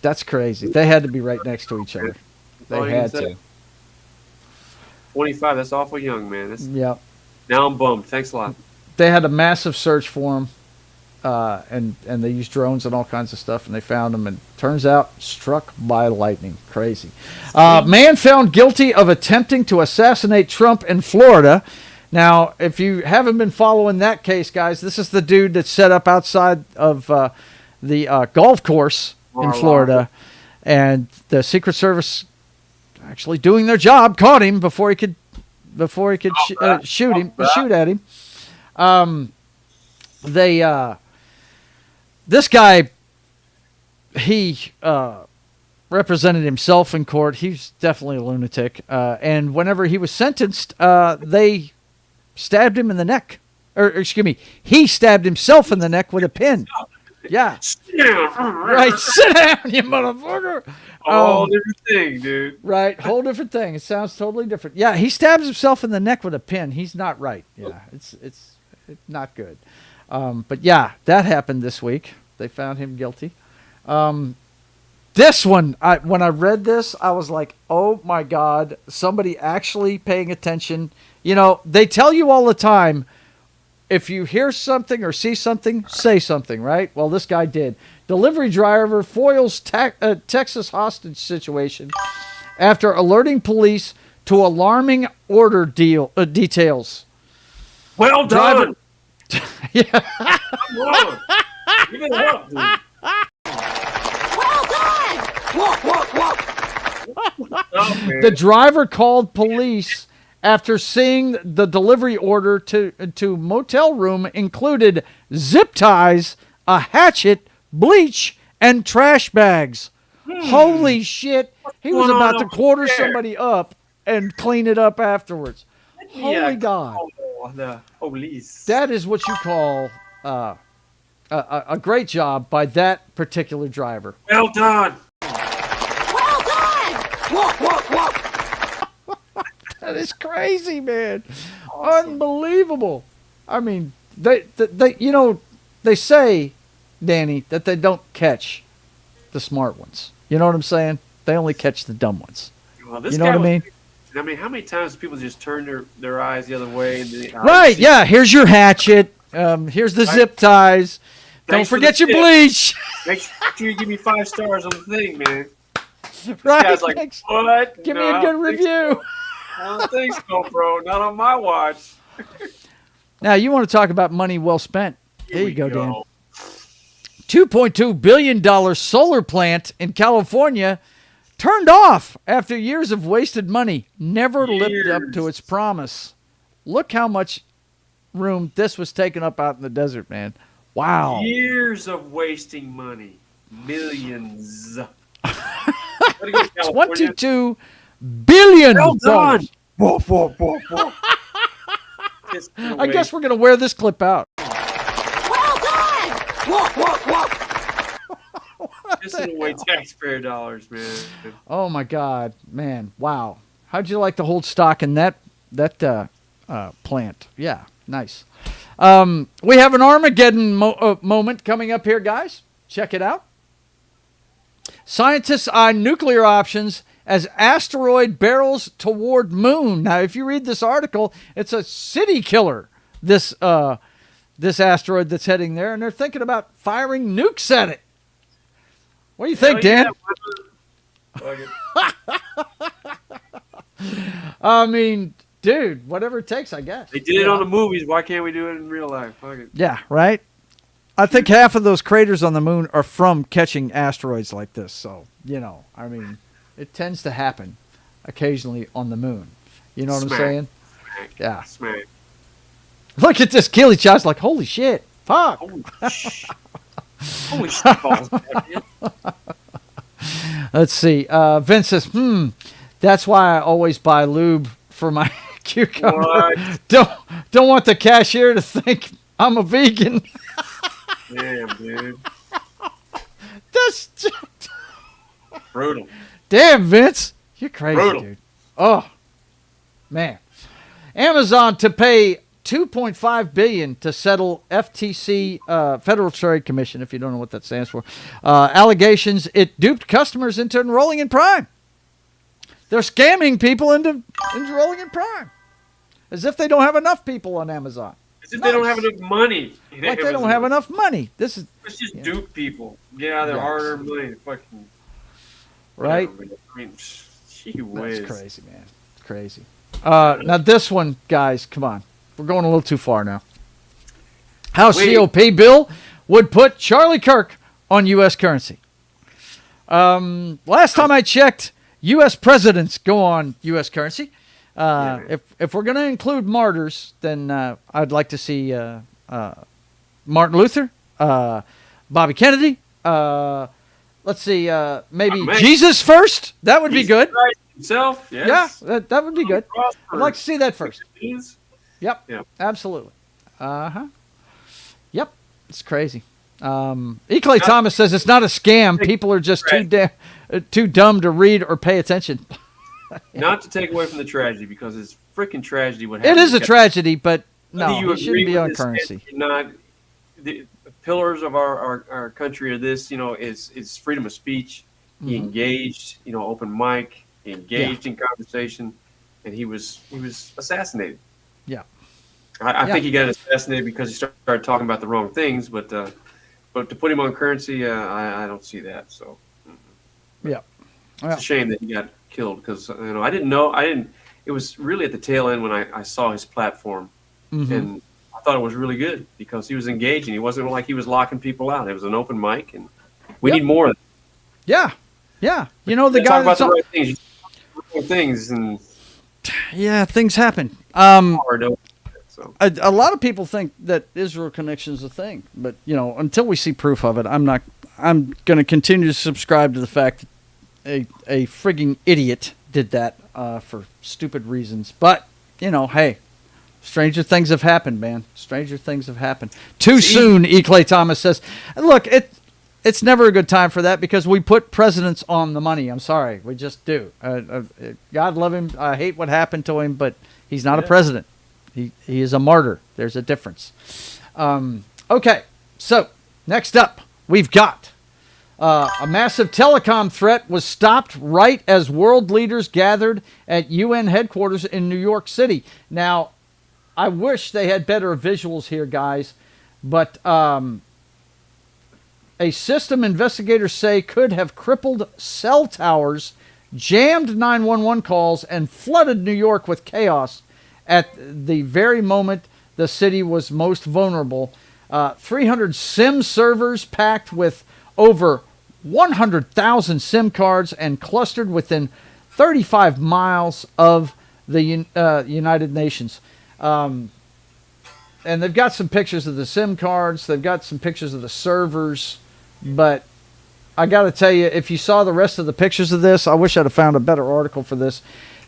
that's crazy. They had to be right next to each other. all They you had can say. to. 25. That's awful young, man. Yeah. Now I'm bummed. Thanks a lot. They had a massive search for him, and they used drones and all kinds of stuff, and they found him. And turns out, struck by lightning. Crazy. Man found guilty of attempting to assassinate Trump in Florida. Now, if you haven't been following that case, guys, this is the dude that set up outside of the golf course in Florida, and the Secret Service, actually doing their job, caught him before he could shoot at him. This guy, he represented himself in court. He's definitely a lunatic. And whenever he was sentenced, they stabbed him in the neck. Or excuse me, he stabbed himself in the neck with a pin. Yeah. Right. Sit down, you motherfucker. Whole different thing, dude. Right. Whole different thing. It sounds totally different. Yeah. He stabs himself in the neck with a pin. He's not right. Yeah. It's not good. But yeah, that happened this week. They found him guilty. This one, when I read this, I was like, oh my God, somebody actually paying attention. You know, they tell you all the time if you hear something or see something, say something, right? Well, this guy did. Delivery driver foils Texas hostage situation after alerting police to alarming order details. Well done. Yeah. Come on. Give it up, dude. Well done! Walk, walk, walk! The driver called police after seeing the delivery order to motel room included zip ties, a hatchet, bleach, and trash bags. Holy shit. He was about to quarter somebody up and clean it up afterwards. Holy God. The police. That is what you call a great job by that particular driver. Well done. Well done! Walk, walk, walk! That is crazy, man. Awesome. Unbelievable. I mean, they they say, Danny, that they don't catch the smart ones. You know what I'm saying? They only catch the dumb ones. Well, this you know what I mean? I mean, how many times do people just turn their eyes the other way? And Right, yeah. Here's your hatchet. Here's the zip ties. Don't forget your bleach. Make sure you give me 5 stars on the thing, man. This Right. guy's like, what? Give me a good review. So. I don't think so, bro. Not on my watch. Now, you want to talk about money well spent. Here There you go, go, Dan. $2.2 billion solar plant in California turned off after years of wasted money. Never lived up to its promise. Look how much room this was taking up out in the desert, man. Wow. Years of wasting money. Millions. $22 billion. Well done. Whoa, whoa, whoa, whoa. I guess we're going to wear this clip out. Well done! Walk, walk, walk! Pissing away taxpayer dollars, man. Oh, my God. Man, wow. How'd you like to hold stock in that plant? Yeah, nice. We have an Armageddon moment coming up here, guys. Check it out. Scientists eye nuclear options as asteroid barrels toward moon. Now, if you read this article, it's a city killer, this asteroid that's heading there, and they're thinking about firing nukes at it. What do you think, Dan? I mean, dude, whatever it takes, I guess. They did it on the movies. Why can't we do it in real life? Fuck it. Yeah, right? I think half of those craters on the moon are from catching asteroids like this. So, I mean, it tends to happen occasionally on the moon. You know what I'm saying? Yeah. Smack. Look at this Keely Chow's like, holy shit. Fuck. Holy shit balls, man. Let's see. Vince says, that's why I always buy lube for my cucumber. What? Don't want the cashier to think I'm a vegan. Damn, dude. That's just... Brutal. Damn, Vince. You're crazy, Brutal. dude. Oh, man. Amazon to pay $2.5 billion to settle FTC, Federal Trade Commission, if you don't know what that stands for, allegations it duped customers into enrolling in Prime. They're scamming people into enrolling in Prime. As if they don't have enough people on Amazon. As if they don't have enough money. Like they don't have enough money. Let's just dupe people. Get out of their hard-earned money. Fucking. Right? I mean, gee whiz. That's crazy, man. It's crazy. Now this one, guys, come on. We're going a little too far now. House COP bill would put Charlie Kirk on U.S. currency. Last time I checked, U.S. presidents go on U.S. currency. If we're going to include martyrs, then I'd like to see Martin Luther, Bobby Kennedy. Let's see, maybe Jesus first. That would be good. Christ himself, yes. Yeah, that would be good. I'd like to see that first. Yep, absolutely. Yep, it's crazy. E. Clay Thomas says it's not a scam. People are just too dumb to read or pay attention. Not to take away from the tragedy, because it's freaking tragedy what happened. It is a tragedy, but no, you it shouldn't be on this, currency. Not the pillars of our country are this, is freedom of speech. He engaged, open mic. He engaged in conversation, and he was assassinated. Yeah. I think he got assassinated because he started talking about the wrong things. But to put him on currency, I don't see that. So Yeah. it's a shame that he got killed because I didn't know. It was really at the tail end when I saw his platform, and I thought it was really good because he was engaging. He wasn't like he was locking people out. It was an open mic, and we need more of that. Yeah. Yeah. The guy talk about that's the right things. You talk about the wrong things, and yeah, things happen. A lot of people think that Israel connection is a thing, but until we see proof of it, I'm going to continue to subscribe to the fact that a frigging idiot did that for stupid reasons. But hey, stranger things have happened, man. Stranger things have happened. Too soon, E. Clay Thomas says. Look, it's never a good time for that because we put presidents on the money. I'm sorry, we just do. God love him. I hate what happened to him, but he's not a president. He is a martyr. There's a difference. Okay, so next up, we've got a massive telecom threat was stopped right as world leaders gathered at UN headquarters in New York City. Now, I wish they had better visuals here, guys, but a system investigators say could have crippled cell towers, jammed 911 calls, and flooded New York with chaos at the very moment the city was most vulnerable. 300 SIM servers packed with over 100,000 SIM cards and clustered within 35 miles of the United Nations. And they've got some pictures of the SIM cards. They've got some pictures of the servers. But I got to tell you, if you saw the rest of the pictures of this, I wish I'd have found a better article for this.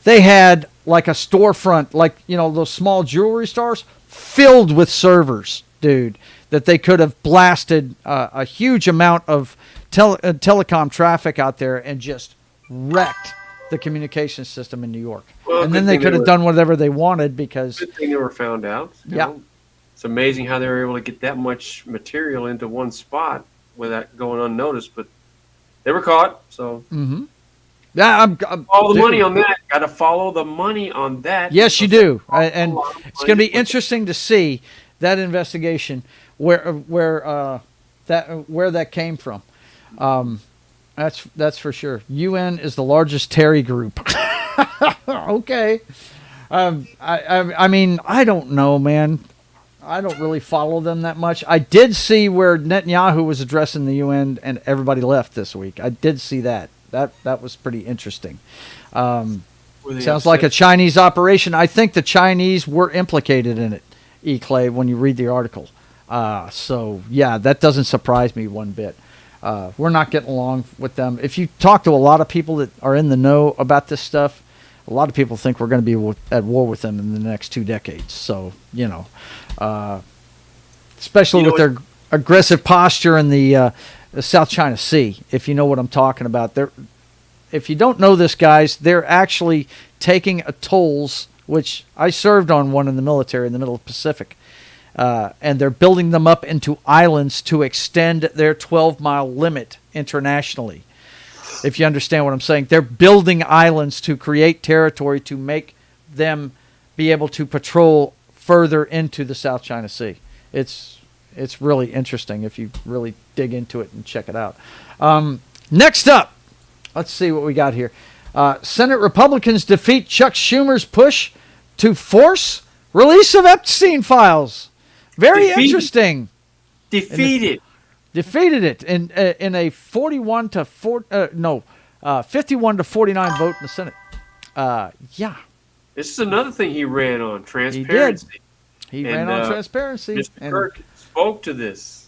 They had like a storefront, like, those small jewelry stores filled with servers, dude, that they could have blasted a huge amount of telecom traffic out there and just wrecked the communication system in New York. Well, and then they could have done whatever they wanted because... Good thing they were found out. It's amazing how they were able to get that much material into one spot without going unnoticed, but they were caught, so... Mm-hmm. Yeah, follow the money on that. Got to follow the money on that. Yes, you do, and it's going to be interesting to see that investigation where that came from. That's for sure. UN is the largest Terry group. Okay, I mean, I don't know, man. I don't really follow them that much. I did see where Netanyahu was addressing the UN and everybody left this week. I did see that. That was pretty interesting. Sounds like a Chinese operation. I think the Chinese were implicated in it, E. Clay, when you read the article. So, yeah, that doesn't surprise me one bit. We're not getting along with them. If you talk to a lot of people that are in the know about this stuff, a lot of people think we're going to be at war with them in the next 2 decades. So, especially with their aggressive posture in the South China Sea, if you know what I'm talking about. If you don't know this, guys, they're actually taking atolls, which I served on one in the military in the middle of the Pacific, and they're building them up into islands to extend their 12-mile limit internationally. If you understand what I'm saying, they're building islands to create territory to make them be able to patrol further into the South China Sea. It's really interesting if you really dig into it and check it out. Next up, let's see what we got here. Senate Republicans defeat Chuck Schumer's push to force release of Epstein files. Very interesting. Defeated it in a 51 to 49 vote in the Senate. Yeah. This is another thing he ran on, transparency. He ran on transparency. Mr. Kirk spoke to this.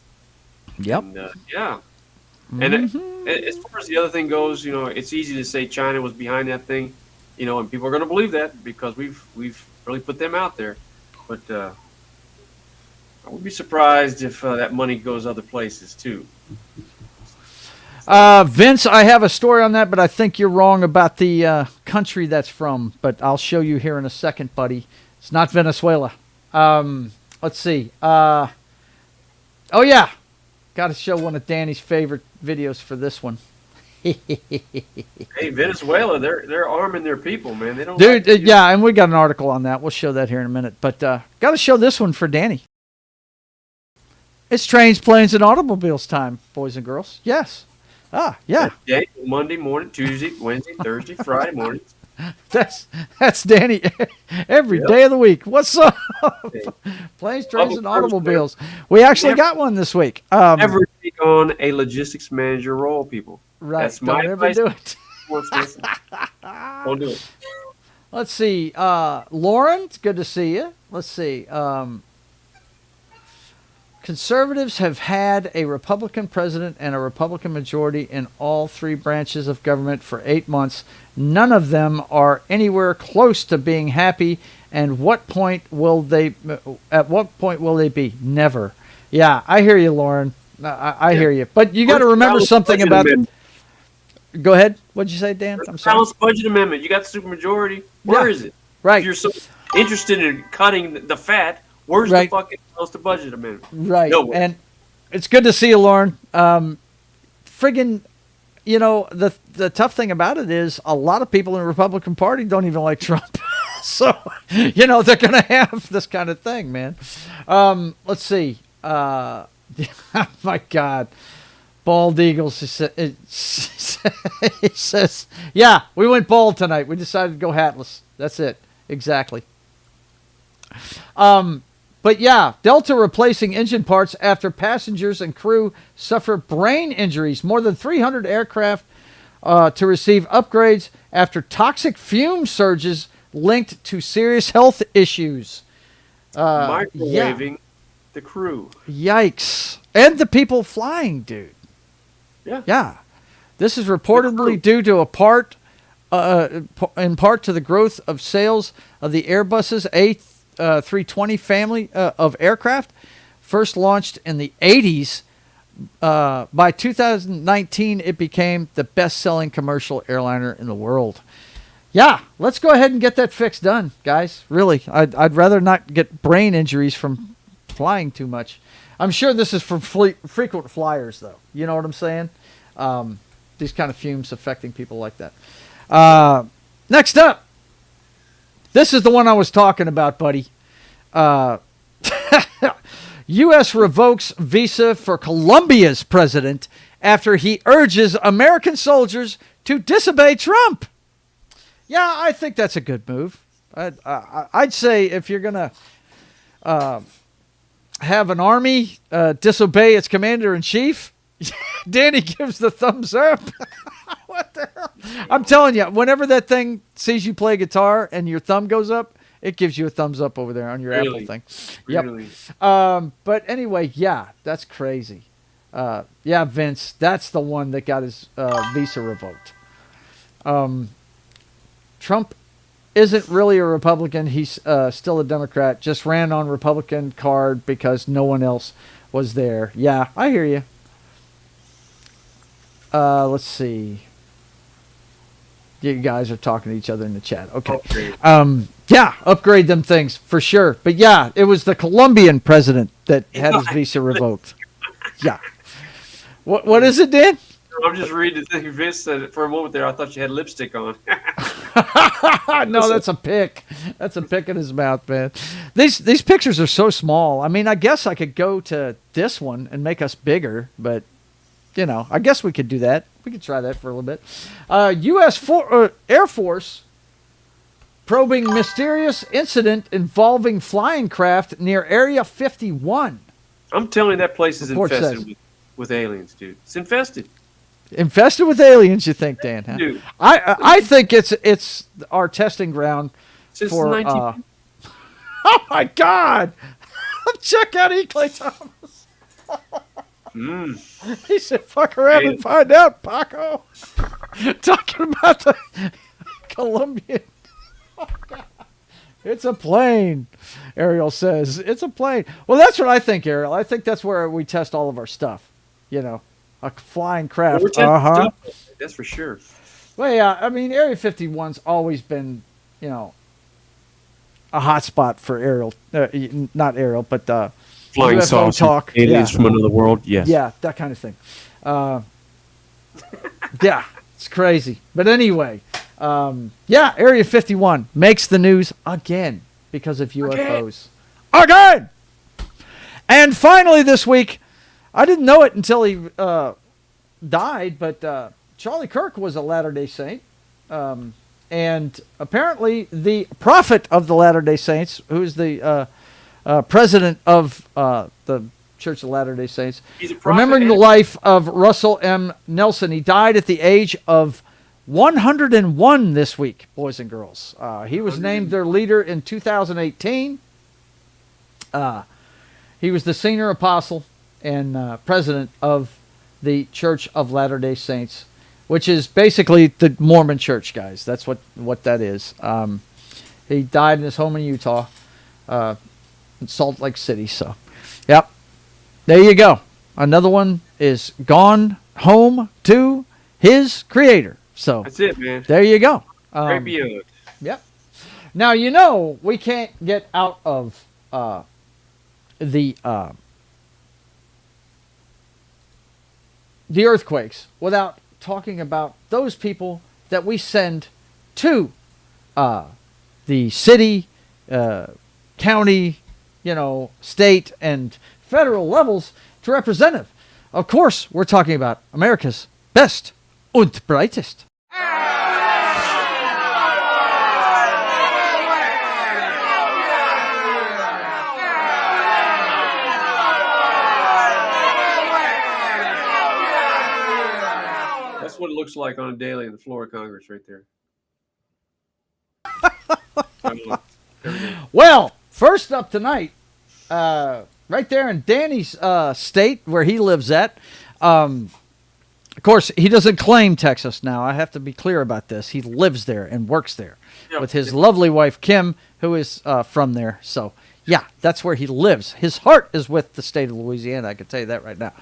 Yep. And, yeah. And as far as the other thing goes, it's easy to say China was behind that thing, and people are going to believe that because we've really put them out there. But I would be surprised if that money goes other places too. Vince, I have a story on that, but I think you're wrong about the country that's from. But I'll show you here in a second, buddy. It's not Venezuela. Let's see. Oh, yeah. Got to show one of Danny's favorite videos for this one. Hey, Venezuela, they're arming their people, man. They don't. Dude, yeah, and we got an article on that. We'll show that here in a minute. But got to show this one for Danny. It's trains, planes, and automobiles time, boys and girls. Yes. Ah, yeah. Day, Monday morning, Tuesday, Wednesday, Thursday, Friday mornings. That's Danny every day of the week. What's up? Planes, trains, and automobiles. We actually got one this week. Never take on a logistics manager role, people. Right. That's Don't my ever advice. do it. Don't do it. Let's see. Lauren, it's good to see you. Let's see. Conservatives have had a Republican president and a Republican majority in all three branches of government for 8 months. None of them are anywhere close to being happy. And at what point will they be? Never. Yeah, I hear you, Lauren. I hear you. But you got to remember something about it. Go ahead. What'd you say, Dan? I'm sorry. Balanced budget amendment. You got the supermajority. Where is it? Right. If you're so interested in cutting the fat, where's the fucking balanced budget amendment? Right. Nowhere. And it's good to see you, Lauren. Friggin', you know, the tough thing about it is a lot of people in the Republican Party don't even like Trump. So, you know, they're going to have this kind of thing, man. Let's see. Oh, my God. Bald Eagles, he says, yeah, we went bald tonight. We decided to go hatless. That's it. Exactly. But yeah, Delta replacing engine parts after passengers and crew suffer brain injuries. More than 300 aircraft to receive upgrades after toxic fume surges linked to serious health issues. Microwaving the crew. Yikes. And the people flying, dude. Yeah. This is reportedly due to in part to the growth of sales of the Airbus's A320 family of aircraft, first launched in the 80s. By 2019, it became the best-selling commercial airliner in the world. Yeah, let's go ahead and get that fix done, guys. Really, I'd rather not get brain injuries from flying too much. I'm sure this is for frequent flyers, though. You know what I'm saying? These kind of fumes affecting people like that. Next up, this is the one I was talking about, buddy. U.S. revokes visa for Colombia's president after he urges American soldiers to disobey Trump. Yeah, I think that's a good move. I'd say if you're going to have an army disobey its commander-in-chief, Danny gives the thumbs up. What the hell? I'm telling you, whenever that thing sees you play guitar and your thumb goes up, it gives you a thumbs up over there on your Apple thing. Really? Yep. But anyway, yeah, that's crazy. Yeah, Vince, that's the one that got his visa revoked. Trump isn't really a Republican. He's still a Democrat. Just ran on Republican card because no one else was there. Yeah, I hear you. Let's see. You guys are talking to each other in the chat. Okay. Yeah, upgrade them things for sure. But yeah, it was the Colombian president that had his visa revoked. Yeah. What is it, Dan? I'm just reading the thing. Vince said it for a moment there. I thought you had lipstick on. No, that's a pick. That's a pick in his mouth, man. These pictures are so small. I mean, I guess I could go to this one and make us bigger, but you know, I guess we could do that. We could try that for a little bit. U.S. Air Force probing mysterious incident involving flying craft near Area 51. I'm telling you, that place is infested with aliens, dude. It's infested. Infested with aliens, you think, Dan? Huh? Dude. I think it's our testing ground Since for. 19... Oh my God! Check out E. Clay Thomas. He said, "Fuck around and find out, Paco." Talking about the Colombian. Oh, God. It's a plane, Ariel says. It's a plane. Well, that's what I think, Ariel. I think that's where we test all of our stuff. You know, a flying craft. That's for sure. Well, yeah. I mean, Area 51's always been, you know, a hot spot for Ariel. Not Ariel, but flying UFO saucer, talk. aliens from another world. Yes. Yeah, that kind of thing. Yeah, it's crazy. But anyway, Area 51 makes the news again because of UFOs. Again! And finally this week, I didn't know it until he died, but Charlie Kirk was a Latter-day Saint. And apparently the prophet of the Latter-day Saints, who's the president of the Church of Latter-day Saints, remembering the life of Russell M. Nelson. He died at the age of 101 this week, boys and girls. He was named their leader in 2018. He was the senior apostle and president of the Church of Latter-day Saints, which is basically the Mormon church, guys. That's what that is. He died in his home in Utah, in Salt Lake City. So, yep. There you go. Another one is gone home to his creator. So that's it, man. There you go. Great beyond. Yep. Now, we can't get out of the earthquakes without talking about those people that we send to the city, county, state, and federal levels to representative. Of course, we're talking about America's best und brightest. That's what it looks like on a daily in the floor of Congress right there. Well, first up tonight, right there in Danny's state where he lives at. Of course, he doesn't claim Texas now. I have to be clear about this. He lives there and works there with his lovely wife, Kim, who is from there. So, yeah, that's where he lives. His heart is with the state of Louisiana. I can tell you that right now.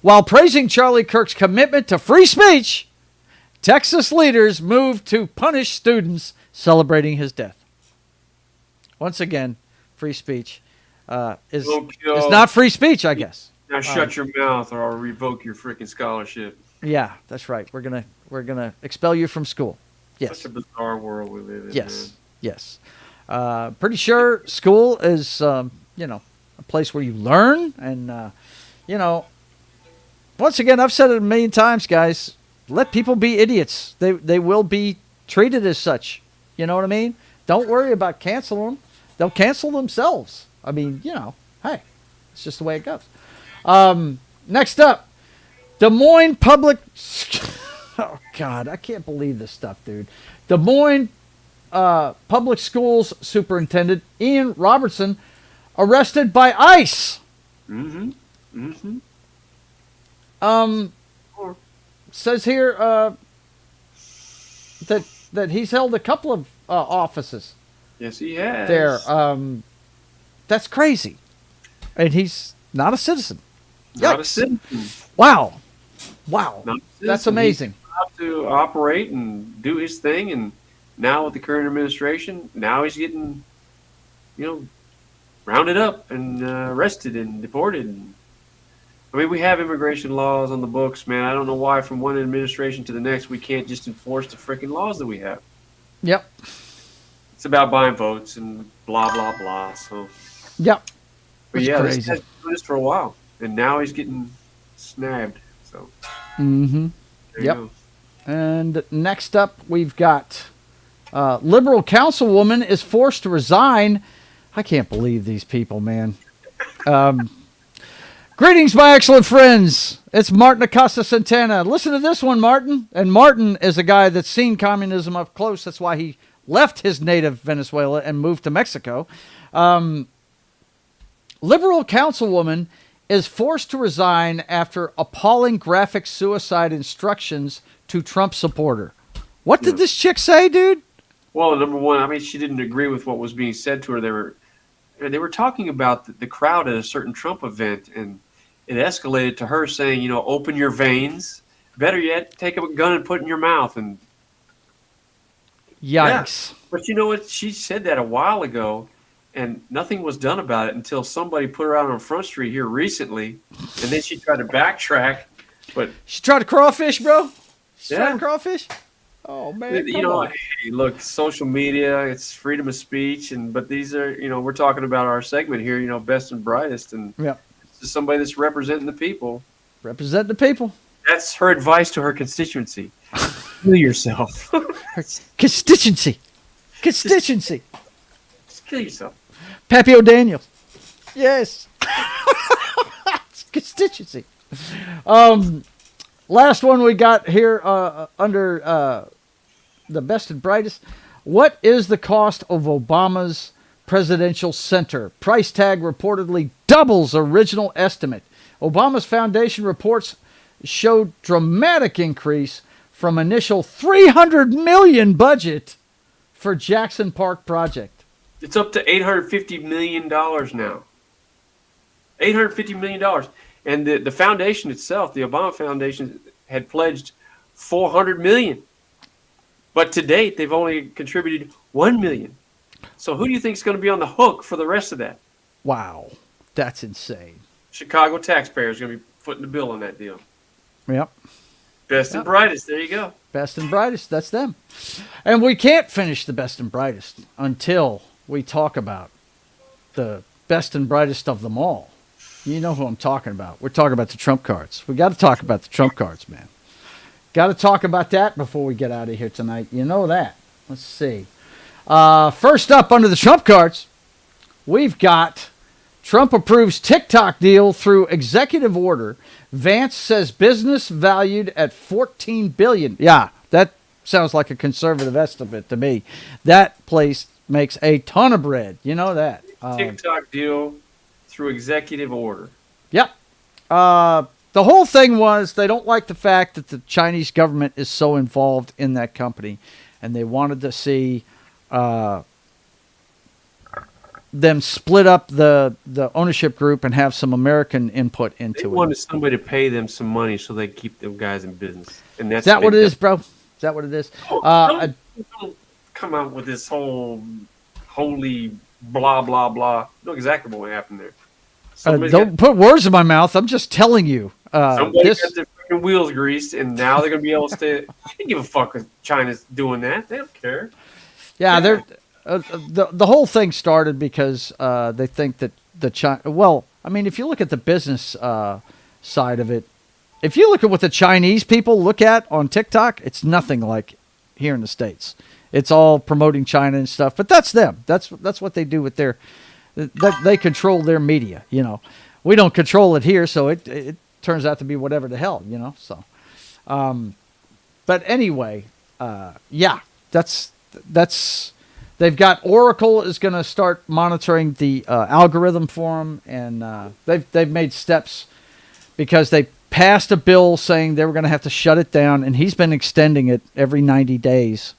While praising Charlie Kirk's commitment to free speech, Texas leaders moved to punish students celebrating his death. Once again, free speech is not free speech, I guess. Now shut your mouth, or I'll revoke your freaking scholarship. Yeah, that's right. We're gonna expel you from school. Yes. Such a bizarre world we live in. Yes, man. Yes. Pretty sure school is a place where you learn, and once again, I've said it a million times, guys. Let people be idiots. They will be treated as such. You know what I mean? Don't worry about canceling them. They'll cancel themselves. I mean, hey, it's just the way it goes. Next up, Des Moines Public. Oh God, I can't believe this stuff, dude. Des Moines Public Schools Superintendent Ian Robertson arrested by ICE. Says here that he's held a couple of offices. Yes, he has. There, that's crazy, and he's not a citizen. Not a citizen. Wow, that's amazing. He's allowed to operate and do his thing, and now with the current administration, now he's getting, rounded up and arrested and deported. I mean, we have immigration laws on the books, man. I don't know why from one administration to the next we can't just enforce the freaking laws that we have. Yep. It's about buying votes and blah, blah, blah. So. Yep. But yeah, this guy's doing this for a while, and now he's getting snagged. So. Yep. And next up, we've got liberal councilwoman is forced to resign. I can't believe these people, man. Greetings, my excellent friends. It's Martin Acosta Santana. Listen to this one, Martin. And Martin is a guy that's seen communism up close. That's why he left his native Venezuela and moved to Mexico. Liberal councilwoman is forced to resign after appalling graphic suicide instructions to Trump supporter. What did this chick say, dude? Well, number one, I mean, she didn't agree with what was being said to her. They were talking about the crowd at a certain Trump event, and it escalated to her saying, open your veins. Better yet, take a gun and put it in your mouth. And yikes. Yeah. But you know what? She said that a while ago, and nothing was done about it until somebody put her out on Front Street here recently, and then she tried to backtrack But she tried to crawfish, bro. She tried Yeah. to crawfish. Oh man, you come know, on. hey, look, social media, it's freedom of speech, but these are, we're talking about our segment here, best and brightest, and Yeah, this is somebody that's representing the people. represent the people. That's her advice to her constituency. Kill yourself. Constituency. Just kill yourself. Pappy O'Daniel. Yes. It's constituency. Last one we got here under the best and brightest. What is the cost of Obama's presidential center? Price tag reportedly doubles original estimate. Obama's foundation reports showed dramatic increase from initial $300 million budget for Jackson Park project. It's up to $850 million now. $850 million. And the foundation itself, the Obama Foundation, had pledged $400 million. But to date, they've only contributed $1 million. So who do you think is going to be on the hook for the rest of that? Wow. That's insane. Chicago taxpayers are going to be footing the bill on that deal. Yep. Best and brightest. There you go. Best and brightest. That's them. And we can't finish the best and brightest until we talk about the best and brightest of them all. You know who I'm talking about. We're talking about the Trump cards. We got to talk about the Trump cards, man. Got to talk about that before we get out of here tonight. You know that. Let's see. First up under the Trump cards, we've got Trump approves TikTok deal through executive order. Vance says business valued at $14 billion. Yeah, that sounds like a conservative estimate to me. That place makes a ton of bread. You know that. TikTok deal through executive order. Yep. The whole thing was they don't like the fact that the Chinese government is so involved in that company, and they wanted to see them split up the ownership group and have some American input into They it. wanted somebody to pay them some money so they keep them guys in business. And that's Is that what it is, bro? Is that what it is? Don't come out with this whole holy blah, blah, blah. You know exactly what happened there. Don't put words in my mouth. I'm just telling you. Somebody got their freaking wheels greased, and now they're going to be able to stay. They don't give a fuck if China's doing that. They don't care. Yeah, they're the whole thing started because they think that the China. Well, I mean, if you look at the business side of it, if you look at what the Chinese people look at on TikTok, it's nothing like here in the States. It's all promoting China and stuff, but that's them. That's what they do with their. They control their media. You know, we don't control it here, so it turns out to be whatever the hell. You know, so. But anyway, yeah, that's. They've got Oracle is going to start monitoring the algorithm for them, and they've made steps because they passed a bill saying they were going to have to shut it down, and he's been extending it every 90 days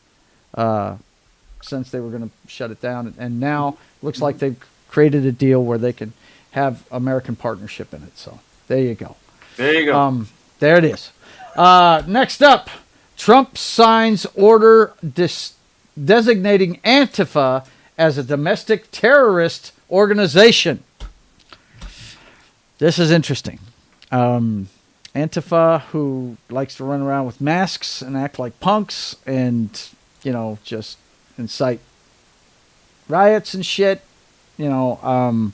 since they were going to shut it down, and now looks like they've created a deal where they can have American partnership in it. So there you go. There you go. There it is. Next up, Trump signs order designating Antifa as a domestic terrorist organization. This is interesting. Antifa, who likes to run around with masks and act like punks and, you know, just incite riots and shit. You know,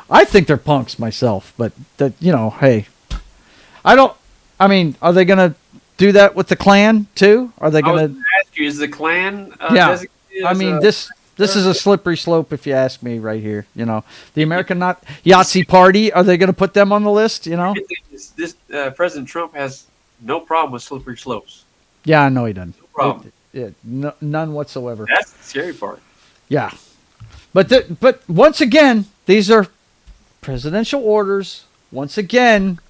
I think they're punks myself, but that, you know, hey, I mean, are they going to do that with the Klan too? Are they going to ask you, is the Klan? Yeah. I mean, this is a slippery slope if you ask me right here. You know, the American Yahtzee Party, are they going to put them on the list? You know, this President Trump has no problem with slippery slopes. Yeah, I know he doesn't. No problem. None whatsoever. That's the scary part. Yeah. But once again, these are presidential orders. Once again,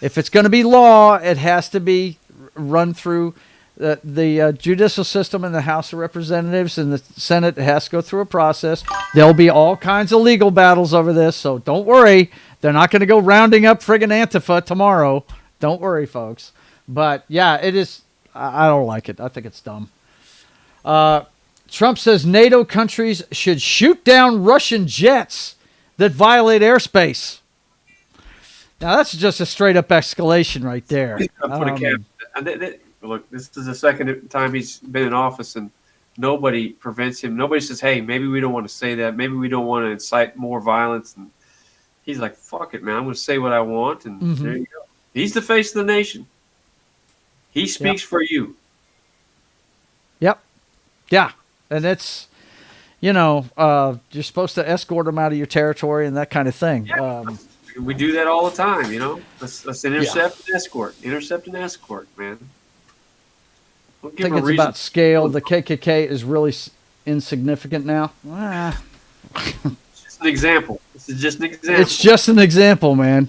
if it's going to be law, it has to be run through the judicial system in the House of Representatives and the Senate. It has to go through a process. There'll be all kinds of legal battles over this, so don't worry. They're not going to go rounding up friggin' Antifa tomorrow. Don't worry, folks. But, yeah, it is. I don't like it. I think it's dumb. Trump says NATO countries should shoot down Russian jets that violate airspace. Now that's just a straight up escalation right there. Put a cap. Look, this is the second time he's been in office, and nobody prevents him. Nobody says, "Hey, maybe we don't want to say that. Maybe we don't want to incite more violence." And he's like, "Fuck it, man. I'm going to say what I want." And there you go. He's the face of the nation. He speaks for you. Yep. Yeah, and it's, you're supposed to escort them out of your territory and that kind of thing. Yeah. We do that all the time, Let's intercept and escort. Intercept and escort, man. I think it's about scale. The KKK is really insignificant now. It's just an example. This is just an example. It's just an example, man.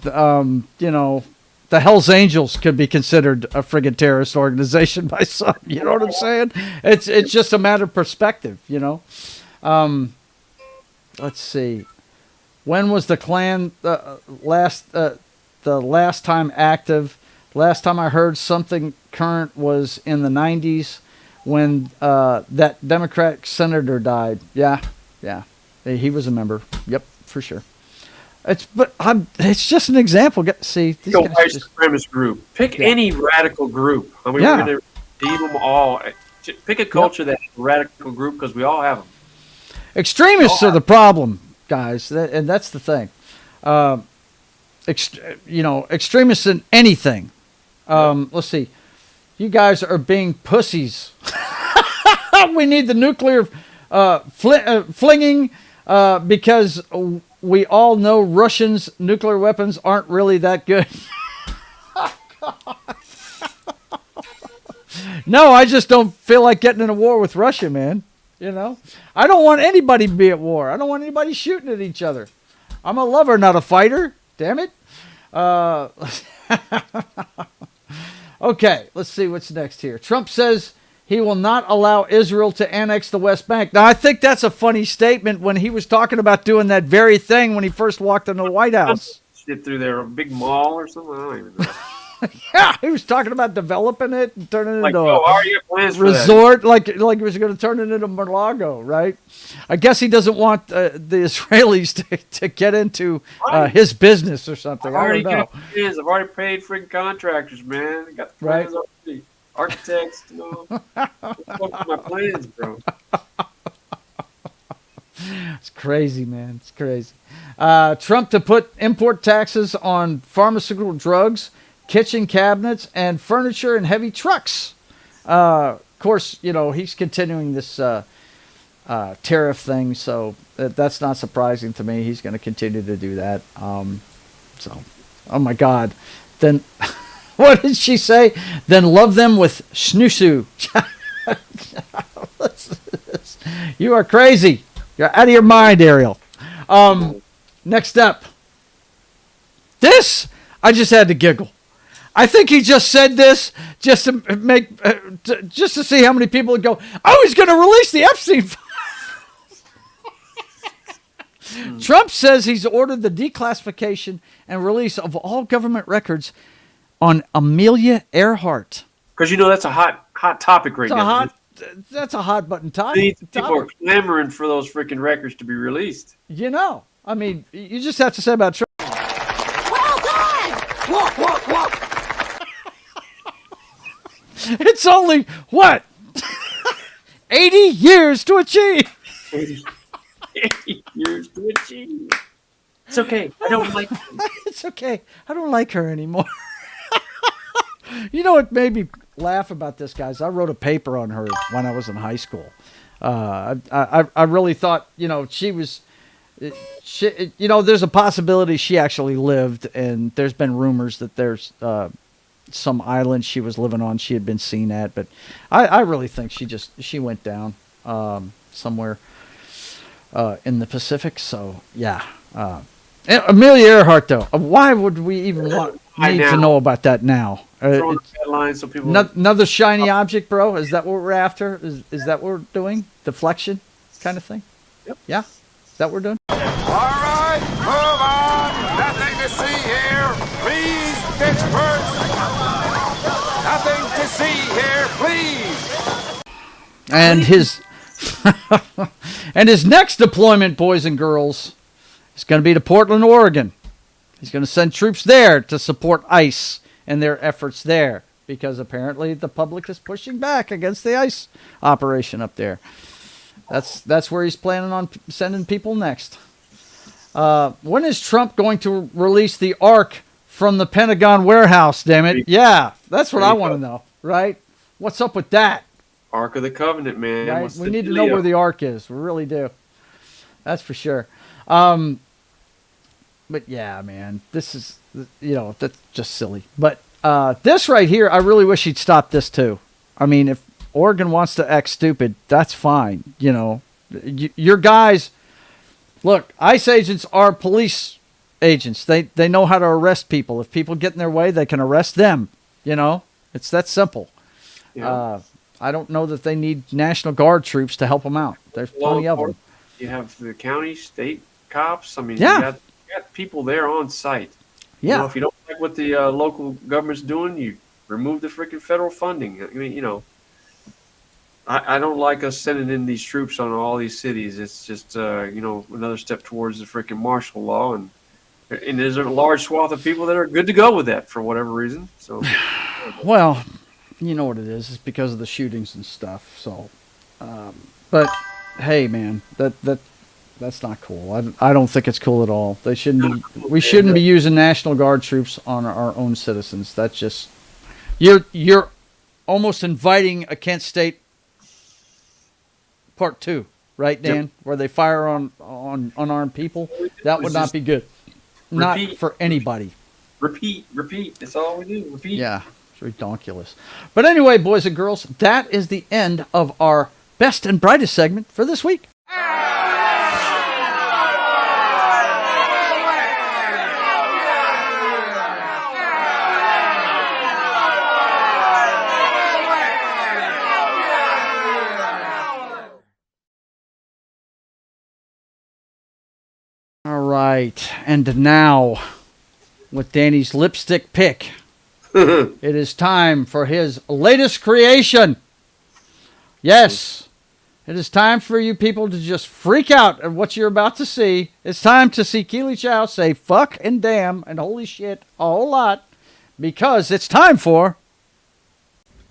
The Hells Angels could be considered a friggin' terrorist organization by some. You know what I'm saying? It's just a matter of perspective, Let's see. When was the Klan the last time active? Last time I heard something current was in the 90s when that Democratic senator died. Yeah. He was a member. Yep, for sure. It's just an example. See, these guys white supremacist group. Pick any radical group. I mean, we're going to redeem them all. Pick a culture that's a radical group because we all have them. Extremists are the problem, guys, and that's the thing. Extremists in anything. Let's see. You guys are being pussies. We need the nuclear flinging because we all know Russians' nuclear weapons aren't really that good. No, I just don't feel like getting in a war with Russia, man. I don't want anybody to be at war. I don't want anybody shooting at each other. I'm a lover, not a fighter. Damn it. Okay, let's see what's next here. Trump says he will not allow Israel to annex the West Bank. Now, I think that's a funny statement when he was talking about doing that very thing when he first walked into the White House. Shit through there, a big mall or something? I don't even know. Yeah, he was talking about developing it and turning it into a resort, like he was going to turn it into Mar-a-Lago, right? I guess he doesn't want the Israelis to get into his business or something. I don't know. I've already paid freaking contractors, man. I got the plans already. Architects, What's my plans, bro? It's crazy, man. It's crazy. Trump to put import taxes on pharmaceutical drugs, kitchen cabinets, and furniture and heavy trucks. Of course, he's continuing this tariff thing, so that's not surprising to me. He's going to continue to do that. Oh my God. Then, what did she say? Then love them with snoosu. You are crazy. You're out of your mind, Ariel. Next up. This, I just had to giggle. I think he just said this just to just to see how many people would go, oh, he's going to release the Epstein files. Trump says he's ordered the declassification and release of all government records on Amelia Earhart. Because that's a hot topic right now. That's a hot button topic. People are clamoring for those freaking records to be released. I mean, you just have to say about Trump. Well done! What? It's only, what? 80 years to achieve. 80 years to achieve. It's okay. I don't like her. It's okay. I don't like her anymore. You know what made me laugh about this, guys? I wrote a paper on her when I was in high school. I really thought, she was... there's a possibility she actually lived, and there's been rumors that there's some island she was living on she had been seen at, but I really think she went down somewhere in the Pacific. So yeah, Amelia Earhart though, why would we even need to know about that now? So people another shiny object, bro. Is that what we're after? Is that what we're doing? Deflection kind of thing? Yep. Yeah. Is that what we're doing? All right, move on. Nothing to see here. Please, Pittsburgh. Nothing to see here, please. And his next deployment, boys and girls, is going to be to Portland, Oregon. He's going to send troops there to support ICE and their efforts there, because apparently the public is pushing back against the ICE operation up there. That's where he's planning on sending people next. When is Trump going to release the Ark from the Pentagon warehouse, damn it? Yeah, that's what I want to know, right? What's up with that? Ark of the Covenant, man. Right? We need to know where the Ark is. We really do. That's for sure. But yeah, man, this is, that's just silly. But this right here, I really wish he'd stop this too. I mean, if Oregon wants to act stupid, that's fine. Your guys, look, ICE agents are police agents. They know how to arrest people. If people get in their way, they can arrest them. It's that simple. Yeah. I don't know that they need National Guard troops to help them out. There's plenty of them. You have the county, state cops. I mean, yeah. you got people there on site. Yeah. If you don't like what the local government's doing, you remove the freaking federal funding. I mean, I don't like us sending in these troops on all these cities. It's just, another step towards the freaking martial law. And there's a large swath of people that are good to go with that for whatever reason. So, well, you know what it is. It's because of the shootings and stuff. So, but hey, man, that's not cool. I don't think it's cool at all. We shouldn't be using National Guard troops on our own citizens. That's just, you're almost inviting a Kent State Part 2, right, Dan? Yep. Where they fire on unarmed people. That would not be good. Not for anybody. Repeat. That's all we do. Repeat. Yeah, it's ridiculous. But anyway, boys and girls, that is the end of our best and brightest segment for this week. All right, and now, with Danny's lipstick pick, it is time for his latest creation. Yes, it is time for you people to just freak out at what you're about to see. It's time to see Keely Chow say fuck and damn and holy shit a whole lot, because it's time for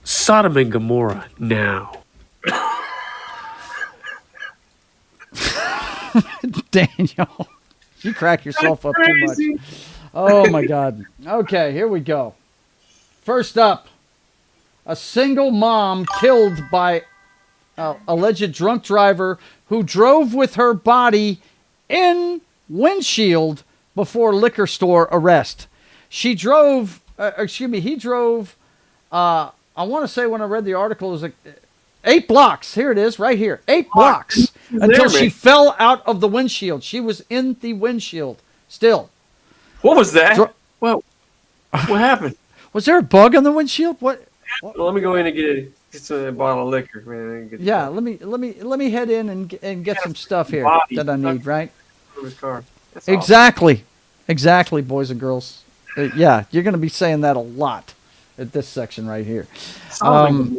Sodom and Gomorrah now. Daniel, you crack yourself up too much. Oh my God. Okay, here we go. First up, a single mom killed by alleged drunk driver who drove with her body in windshield before liquor store arrest. He drove, I want to say when I read the article, it was like 8 blocks. Here it is, right here. 8 blocks until she fell out of the windshield. She was in the windshield still. What was that? What happened? Was there a bug on the windshield? What? Well, let me go in and get a bottle of liquor, man. Yeah, let me head in and get some stuff here that I need, right? Exactly, boys and girls. Yeah, you're going to be saying that a lot at this section right here. Sodom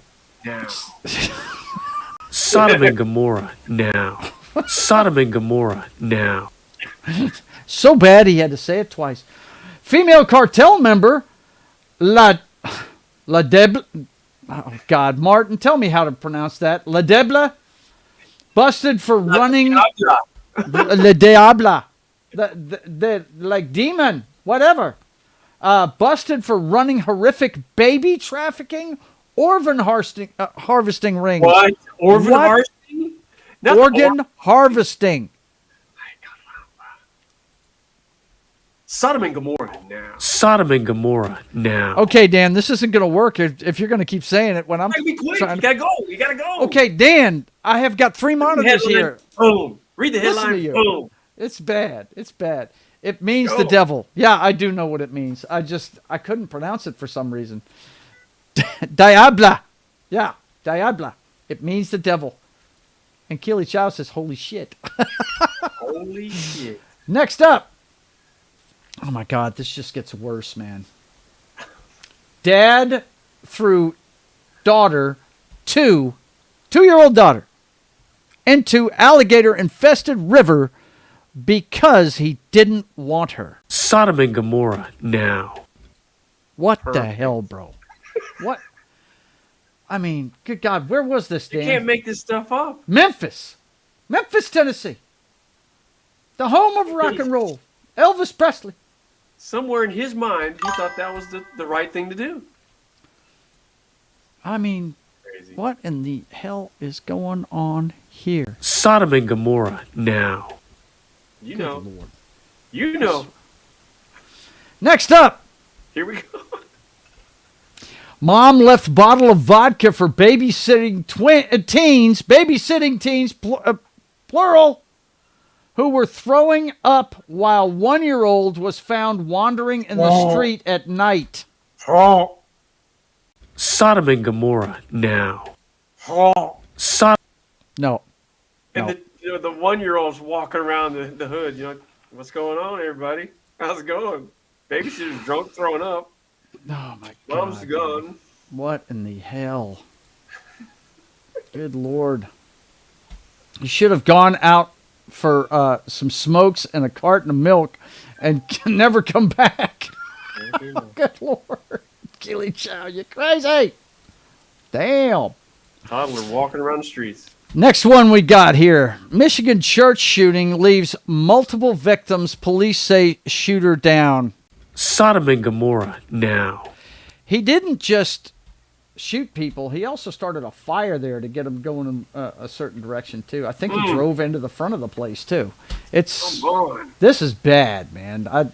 and Gomorrah now. Sodom and Gomorrah now. So bad he had to say it twice. Female cartel member, La Deble. Oh God, Martin, tell me how to pronounce that. La Deble, busted for running. Le Diabla, the like demon, whatever. Busted for running horrific baby trafficking, organ harvesting rings. What? Harvesting? Organ harvesting. Sodom and Gomorrah now. Sodom and Gomorrah now. Okay, Dan, this isn't going to work if you're going to keep saying it when I'm be quick. You gotta go. You gotta go. Okay, Dan, I have got 3 monitors here. Boom. Read the headline. Boom. It's bad. It means the devil. Yeah, I do know what it means. I couldn't pronounce it for some reason. Diabla. Yeah, Diabla. It means the devil. And Keely Chow says, holy shit. Holy shit. Next up. Oh my God, this just gets worse, man. Dad threw daughter, 2-year-old daughter, into alligator-infested river because he didn't want her. Sodom and Gomorrah now. What the hell, bro? What? I mean, good God, where was this, Dan? You can't make this stuff up. Memphis, Tennessee. The home of rock and roll. Elvis Presley. Somewhere in his mind, he thought that was the right thing to do. I mean, Crazy. What in the hell is going on here? Sodom and Gomorrah now. Good Lord. You know. Next up. Here we go. Mom left bottle of vodka for babysitting teens, plural, who were throwing up while 1-year-old was found wandering in the street at night. Sodom and Gomorrah now. No. And the 1-year-old's walking around the hood. You know, what's going on, everybody? How's it going? Babysitter's drunk, throwing up. Oh, my God. Mom's gone. What in the hell? Good Lord. You should have gone out for some smokes and a carton of milk and never come back. Good Lord. Keely Chow, you crazy. Damn. Toddler walking around the streets. Next one we got here. Michigan church shooting leaves multiple victims. Police say shooter down. Sodom and Gomorrah now. He didn't just shoot people. He also started a fire there to get them going in a certain direction, too. I think he drove into the front of the place, too. This is bad, man.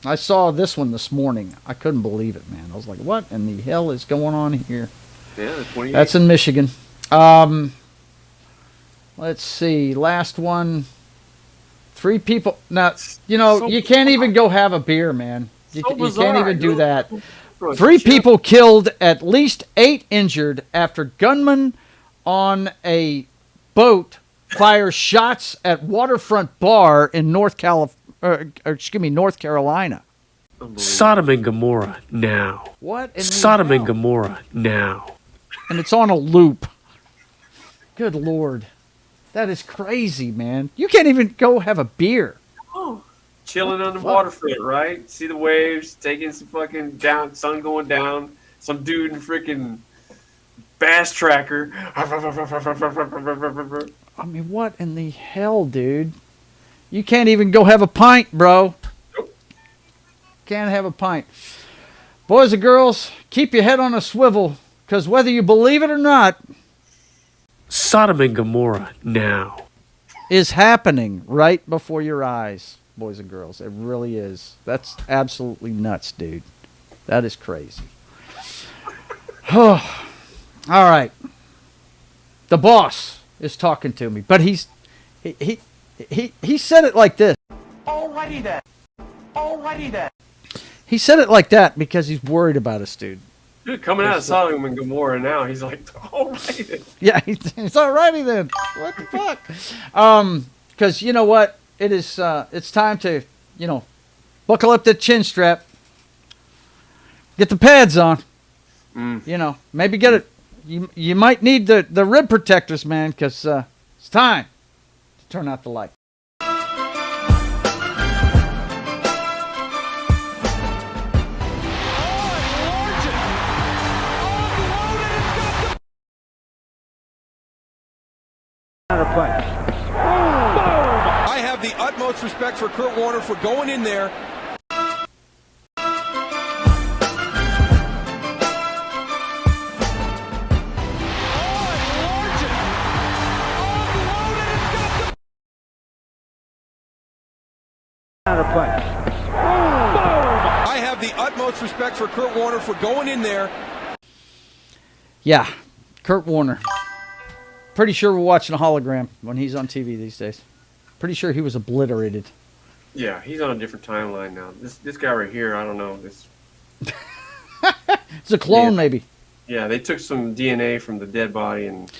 I saw this one this morning. I couldn't believe it, man. I was like, what in the hell is going on here? Yeah, that's in Michigan. Let's see. Last one. 3 people. Now, you know, you can't even go have a beer, man. You can't even do that. 3 people killed, at least 8 injured after gunmen on a boat fire shots at waterfront bar in North Carolina. Sodom and Gomorrah now. What in the Sodom hell? and Gomorrah now. And it's on a loop. Good Lord. That is crazy, man. You can't even go have a beer. Chilling on the waterfront, right? See the waves, taking some fucking sun going down. Some dude in freaking bass tracker. I mean, what in the hell, dude? You can't even go have a pint, bro. Nope. Can't have a pint. Boys and girls, keep your head on a swivel, because whether you believe it or not, Sodom and Gomorrah now is happening right before your eyes, boys and girls. It really is. That's absolutely nuts, dude. That is crazy. All right. The boss is talking to me, but he said it like this. Alrighty then. He said it like that because he's worried about us, dude. Dude, coming out of Sodom and Gomorrah now, he's like, alrighty then. Yeah, it's alrighty then. What the fuck? Because you know what? It's time to, buckle up that chin strap. Get the pads on. Maybe get it. You might need the rib protectors, man, because it's time to turn out the light. I have the utmost respect for Kurt Warner for going in there. I have the utmost respect for Kurt Warner for going in there. Yeah, Kurt Warner. Pretty sure we're watching a hologram when he's on TV these days. Pretty sure he was obliterated. Yeah, he's on a different timeline now. This guy right here, I don't know. It's a clone, maybe. Yeah, they took some DNA from the dead body and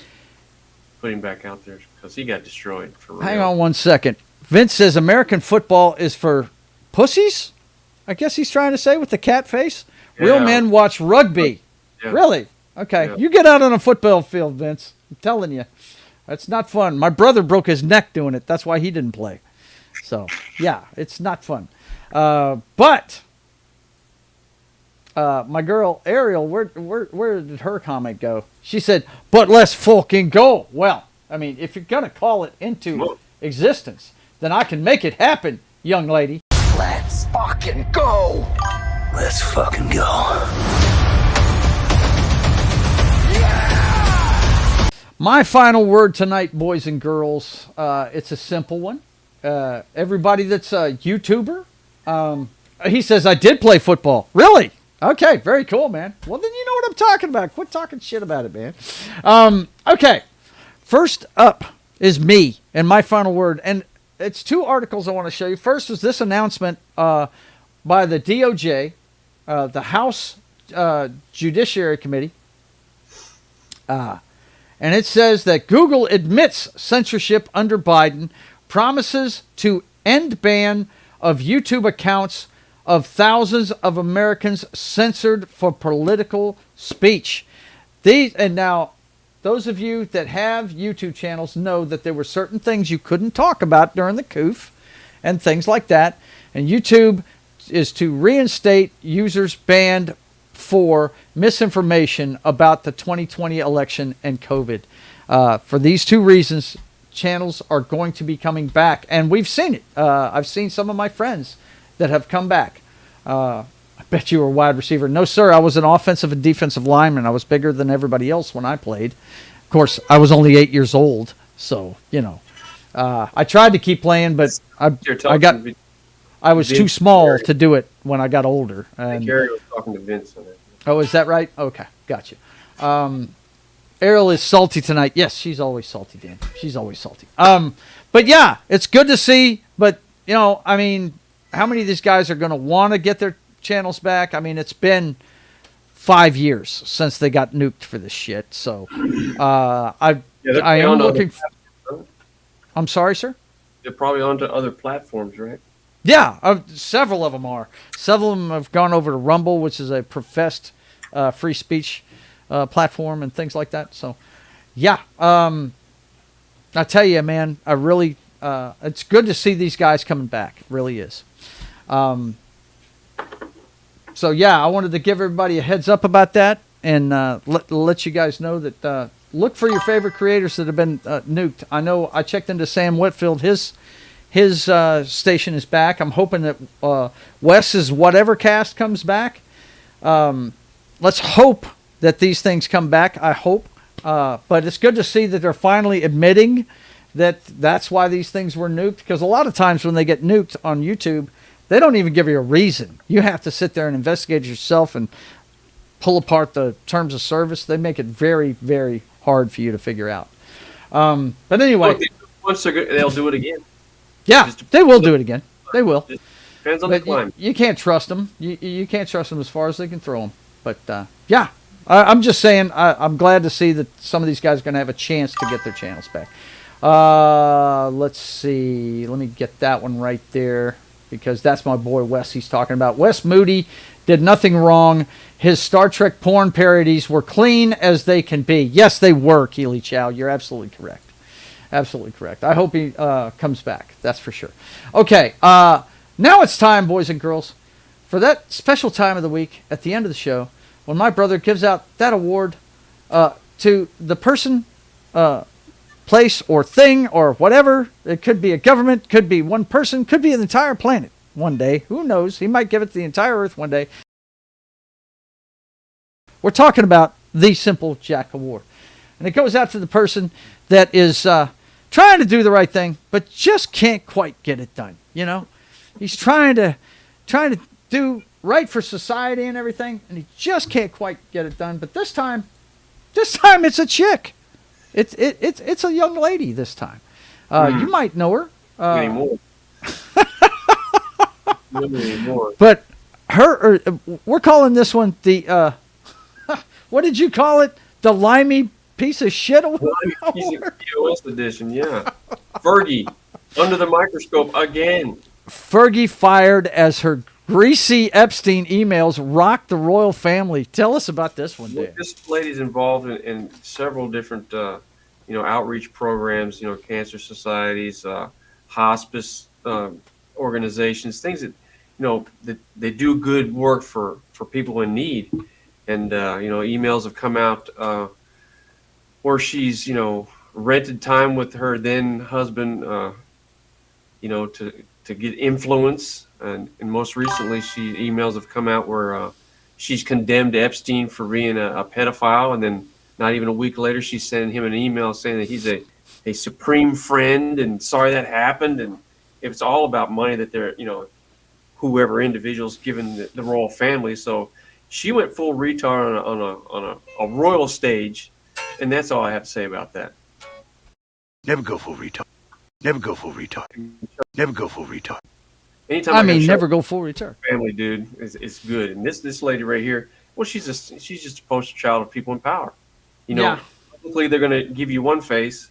put him back out there because he got destroyed. For real. Hang on one second. Vince says American football is for pussies? I guess he's trying to say with the cat face. Yeah. Real men watch rugby. Yeah. Really? Okay. Yeah. You get out on a football field, Vince. I'm telling you. That's not fun. My brother broke his neck doing it. That's why he didn't play. So yeah, it's not fun. But my girl Ariel, where did her comment go? She said, "But let's fucking go." Well, I mean, if you're gonna call it into existence, then I can make it happen, young lady. Let's fucking go. Let's fucking go. My final word tonight, boys and girls, it's a simple one. Everybody that's a YouTuber, he says, I did play football. Really? Okay, very cool, man. Well, then you know what I'm talking about. Quit talking shit about it, man. Okay, first up is me and my final word. And it's two articles I want to show you. First is this announcement by the DOJ, the House Judiciary Committee. And it says that Google admits censorship under Biden, promises to end ban of YouTube accounts of thousands of Americans censored for political speech. And now, those of you that have YouTube channels know that there were certain things you couldn't talk about during the COOF and things like that. And YouTube is to reinstate users banned for misinformation about the 2020 election and COVID. For these two reasons, channels are going to be coming back. And we've seen it. I've seen some of my friends that have come back. I bet you were a wide receiver. No, sir, I was an offensive and defensive lineman. I was bigger than everybody else when I played. Of course, I was only 8 years old. So, you know, I tried to keep playing, but I was too small to do it when I got older. And Gary was talking to Vince on it. Oh, is that right? Okay, gotcha. Ariel is salty tonight. Yes, she's always salty, Dan. She's always salty. But yeah, it's good to see. But, you know, I mean, how many of these guys are going to want to get their channels back? I mean, it's been 5 years since they got nuked for this shit. So I am looking. I'm sorry, sir? They're probably onto other platforms, right? Yeah, several of them are. Several of them have gone over to Rumble, which is a professed free speech platform and things like that. So, yeah. I tell you, man, I really, it's good to see these guys coming back. It really is. So, yeah, I wanted to give everybody a heads up about that and let you guys know that look for your favorite creators that have been nuked. I know I checked into Sam Whitfield. His station is back. I'm hoping that Wes's Whatever Cast comes back. Let's hope that these things come back. I hope. But it's good to see that they're finally admitting that that's why these things were nuked. Because a lot of times when they get nuked on YouTube, they don't even give you a reason. You have to sit there and investigate yourself and pull apart the terms of service. They make it very, very hard for you to figure out. But anyway. Once they're good, they'll do it again. Yeah, they will do it again. They will. Depends on the climate. You can't trust them. You can't trust them as far as they can throw them. But, yeah, I'm just saying I'm glad to see that some of these guys are going to have a chance to get their channels back. Let's see. Let me get that one right there because that's my boy Wes he's talking about. Wes Moody did nothing wrong. His Star Trek porn parodies were clean as they can be. Yes, they were, Keely Chow. You're absolutely correct. Absolutely correct. I hope he comes back. That's for sure. Okay. Now it's time, boys and girls, for that special time of the week at the end of the show when my brother gives out that award to the person, place, or thing, or whatever. It could be a government, could be one person, could be an entire planet one day. Who knows? He might give it to the entire Earth one day. We're talking about the Simple Jack Award. And it goes out to the person that is trying to do the right thing, but just can't quite get it done. You know, he's trying to do right for society and everything, and he just can't quite get it done. But this time it's a chick. It's a young lady this time. You might know her. Anymore. But we're calling this one the what did you call it? The limey piece of shit award. Piece of POS edition, yeah. Fergie, under the microscope again. Fergie fired as her greasy Epstein emails rocked the royal family. Tell us about this one, Dan. This lady's involved in several different, outreach programs. Cancer societies, hospice organizations, things that that they do good work for people in need. And emails have come out where she's rented time with her then husband, to get influence. And most recently, emails have come out where she's condemned Epstein for being a pedophile, and then not even a week later, she's sending him an email saying that he's a supreme friend and sorry that happened. And it's all about money that they're whoever individual's given the royal family. So she went full retard on a royal stage, and that's all I have to say about that. Never go full retard. Never go full retard. Never go full retard. Anytime never go full retard. Family, dude, is good. And this lady right here, well, she's just a poster child of people in power. Publicly they're going to give you one face,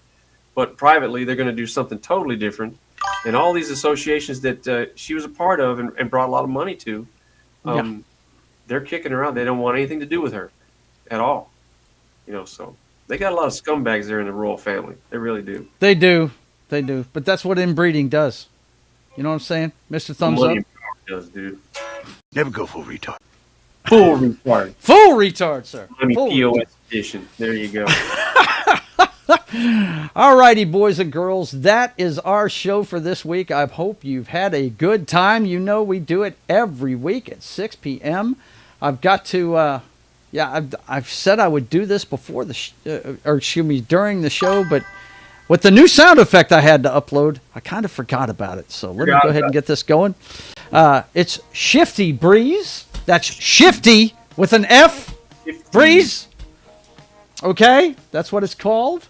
but privately they're going to do something totally different. And all these associations that she was a part of and brought a lot of money to, they're kicking her out. They don't want anything to do with her at all. So they got a lot of scumbags there in the royal family. They really do. They do. But that's what inbreeding does. You know what I'm saying? Mr. Thumbs Up? Does, dude. Never go full retard. Full retard. Full retard, sir. POS edition. There you go. All righty, boys and girls. That is our show for this week. I hope you've had a good time. We do it every week at 6 p.m. I've got to, I've said I would do this before during the show, but with the new sound effect I had to upload, I kind of forgot about it. So let me go ahead and get this going. It's Shifty Breeze. That's Shifty with an F. Breeze. Okay, that's what it's called.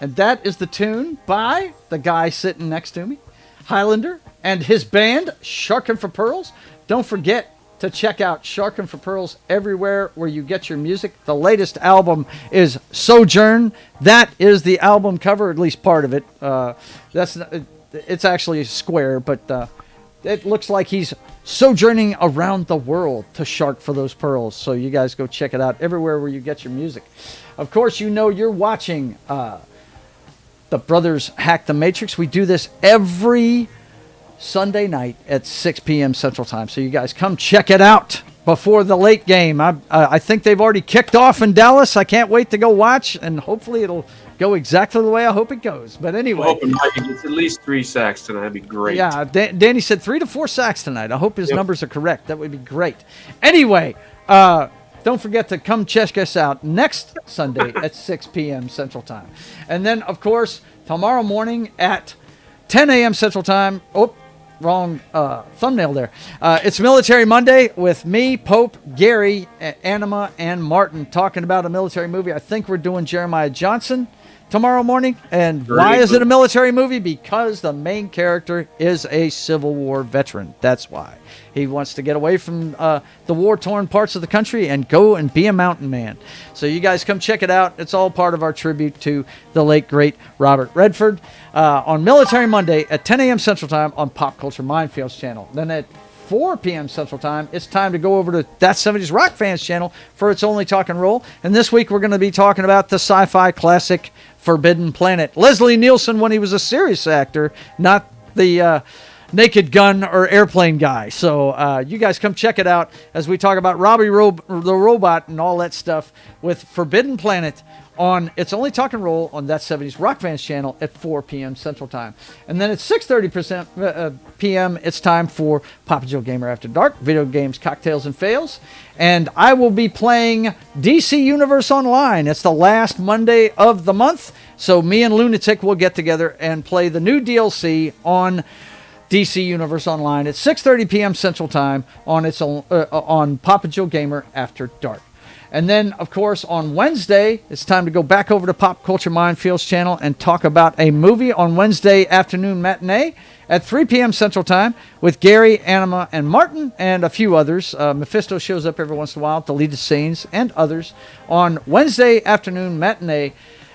And that is the tune by the guy sitting next to me, Hylunder, and his band, Sharkin' for Pearls. Don't forget to check out Sharkin' for Pearls everywhere where you get your music. The latest album is Sojourn. That is the album cover, at least part of it. It's actually a square, but it looks like he's sojourning around the world to shark for those pearls. So you guys go check it out everywhere where you get your music. Of course, you're watching the Brothers Hack the Matrix. We do this every Sunday night at 6 p.m. Central Time. So you guys come check it out before the late game. I think they've already kicked off in Dallas. I can't wait to go watch, and hopefully it'll go exactly the way I hope it goes. But anyway. I'm hoping Mike gets at least 3 sacks tonight. That'd be great. Yeah, Danny said 3 to 4 sacks tonight. I hope his numbers are correct. That would be great. Anyway, don't forget to come check us out next Sunday at 6 p.m. Central Time. And then, of course, tomorrow morning at 10 a.m. Central Time. Oh, wrong thumbnail there. It's Military Monday with me, Pope, Gary, Anima, and Martin talking about a military movie. I think we're doing Jeremiah Johnson tomorrow morning. And why is it a military movie? Because the main character is a Civil War veteran. That's why. He wants to get away from the war-torn parts of the country and go and be a mountain man. So you guys come check it out. It's all part of our tribute to the late, great Robert Redford on Military Monday at 10 a.m. Central Time on Pop Culture Minefields channel. Then at 4 p.m. Central Time, it's time to go over to That 70s Rock Fans channel for It's Only Talk and Roll. And this week we're going to be talking about the sci-fi classic Forbidden Planet. Leslie Nielsen when he was a serious actor, not the Naked Gun or Airplane guy. So you guys come check it out as we talk about Robbie the Robot and all that stuff with Forbidden Planet on It's Only Talk and Roll on That 70s Rock Fans channel at 4 p.m. Central Time. And then at 6:30 p.m. it's time for Papa Joe Gamer After Dark, video games, cocktails, and fails. And I will be playing DC Universe Online. It's the last Monday of the month. So me and Lunatic will get together and play the new DLC on DC Universe Online at 6:30 p.m. Central Time on Papa Joe Gamer After Dark. And then, of course, on Wednesday, it's time to go back over to Pop Culture Minefields channel and talk about a movie on Wednesday afternoon matinee at 3 p.m. Central Time with Gary, Anima, and Martin, and a few others. Mephisto shows up every once in a while, deleted scenes, and others on Wednesday afternoon matinee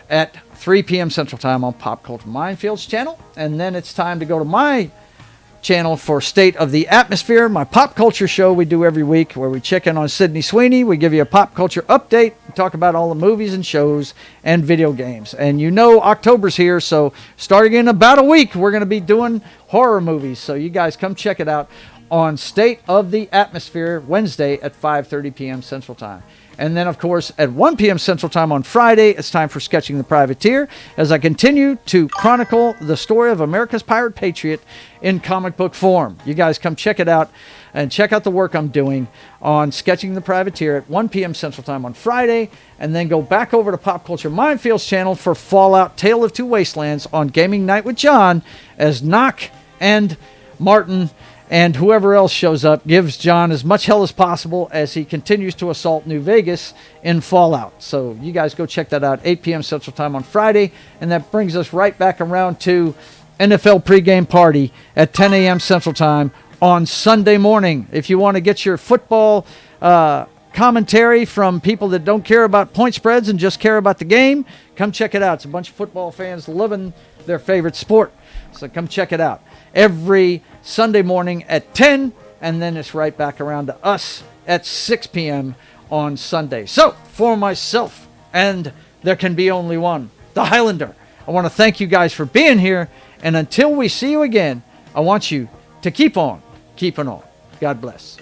at 3 p.m. Central Time on Pop Culture Minefields channel. And then it's time to go to my channel for State of the Atmosphere, my pop culture show we do every week where we check in on Sydney Sweeney. We give you a pop culture update. We talk about all the movies and shows and video games. And you know October's here, so starting in about a week, we're going to be doing horror movies. So you guys come check it out on State of the Atmosphere, Wednesday at 5:30 p.m. Central Time. And then, of course, at 1 p.m. Central Time on Friday, it's time for Sketching the Privateer, as I continue to chronicle the story of America's pirate patriot in comic book form. You guys come check it out and check out the work I'm doing on Sketching the Privateer at 1 p.m. Central Time on Friday, and then go back over to Pop Culture Mindfield's channel for Fallout Tale of Two Wastelands on Gaming Night with John, as Knock and Martin and whoever else shows up gives John as much hell as possible as he continues to assault New Vegas in Fallout. So you guys go check that out, 8 p.m. Central Time on Friday. And that brings us right back around to NFL pregame party at 10 a.m. Central Time on Sunday morning. If you want to get your football commentary from people that don't care about point spreads and just care about the game, come check it out. It's a bunch of football fans loving their favorite sport. So come check it out every Sunday morning at 10, and then it's right back around to us at 6 p.m. on Sunday. So, for myself, and there can be only one, the Hylunder, I want to thank you guys for being here, and until we see you again, I want you to keep on keeping on. God bless.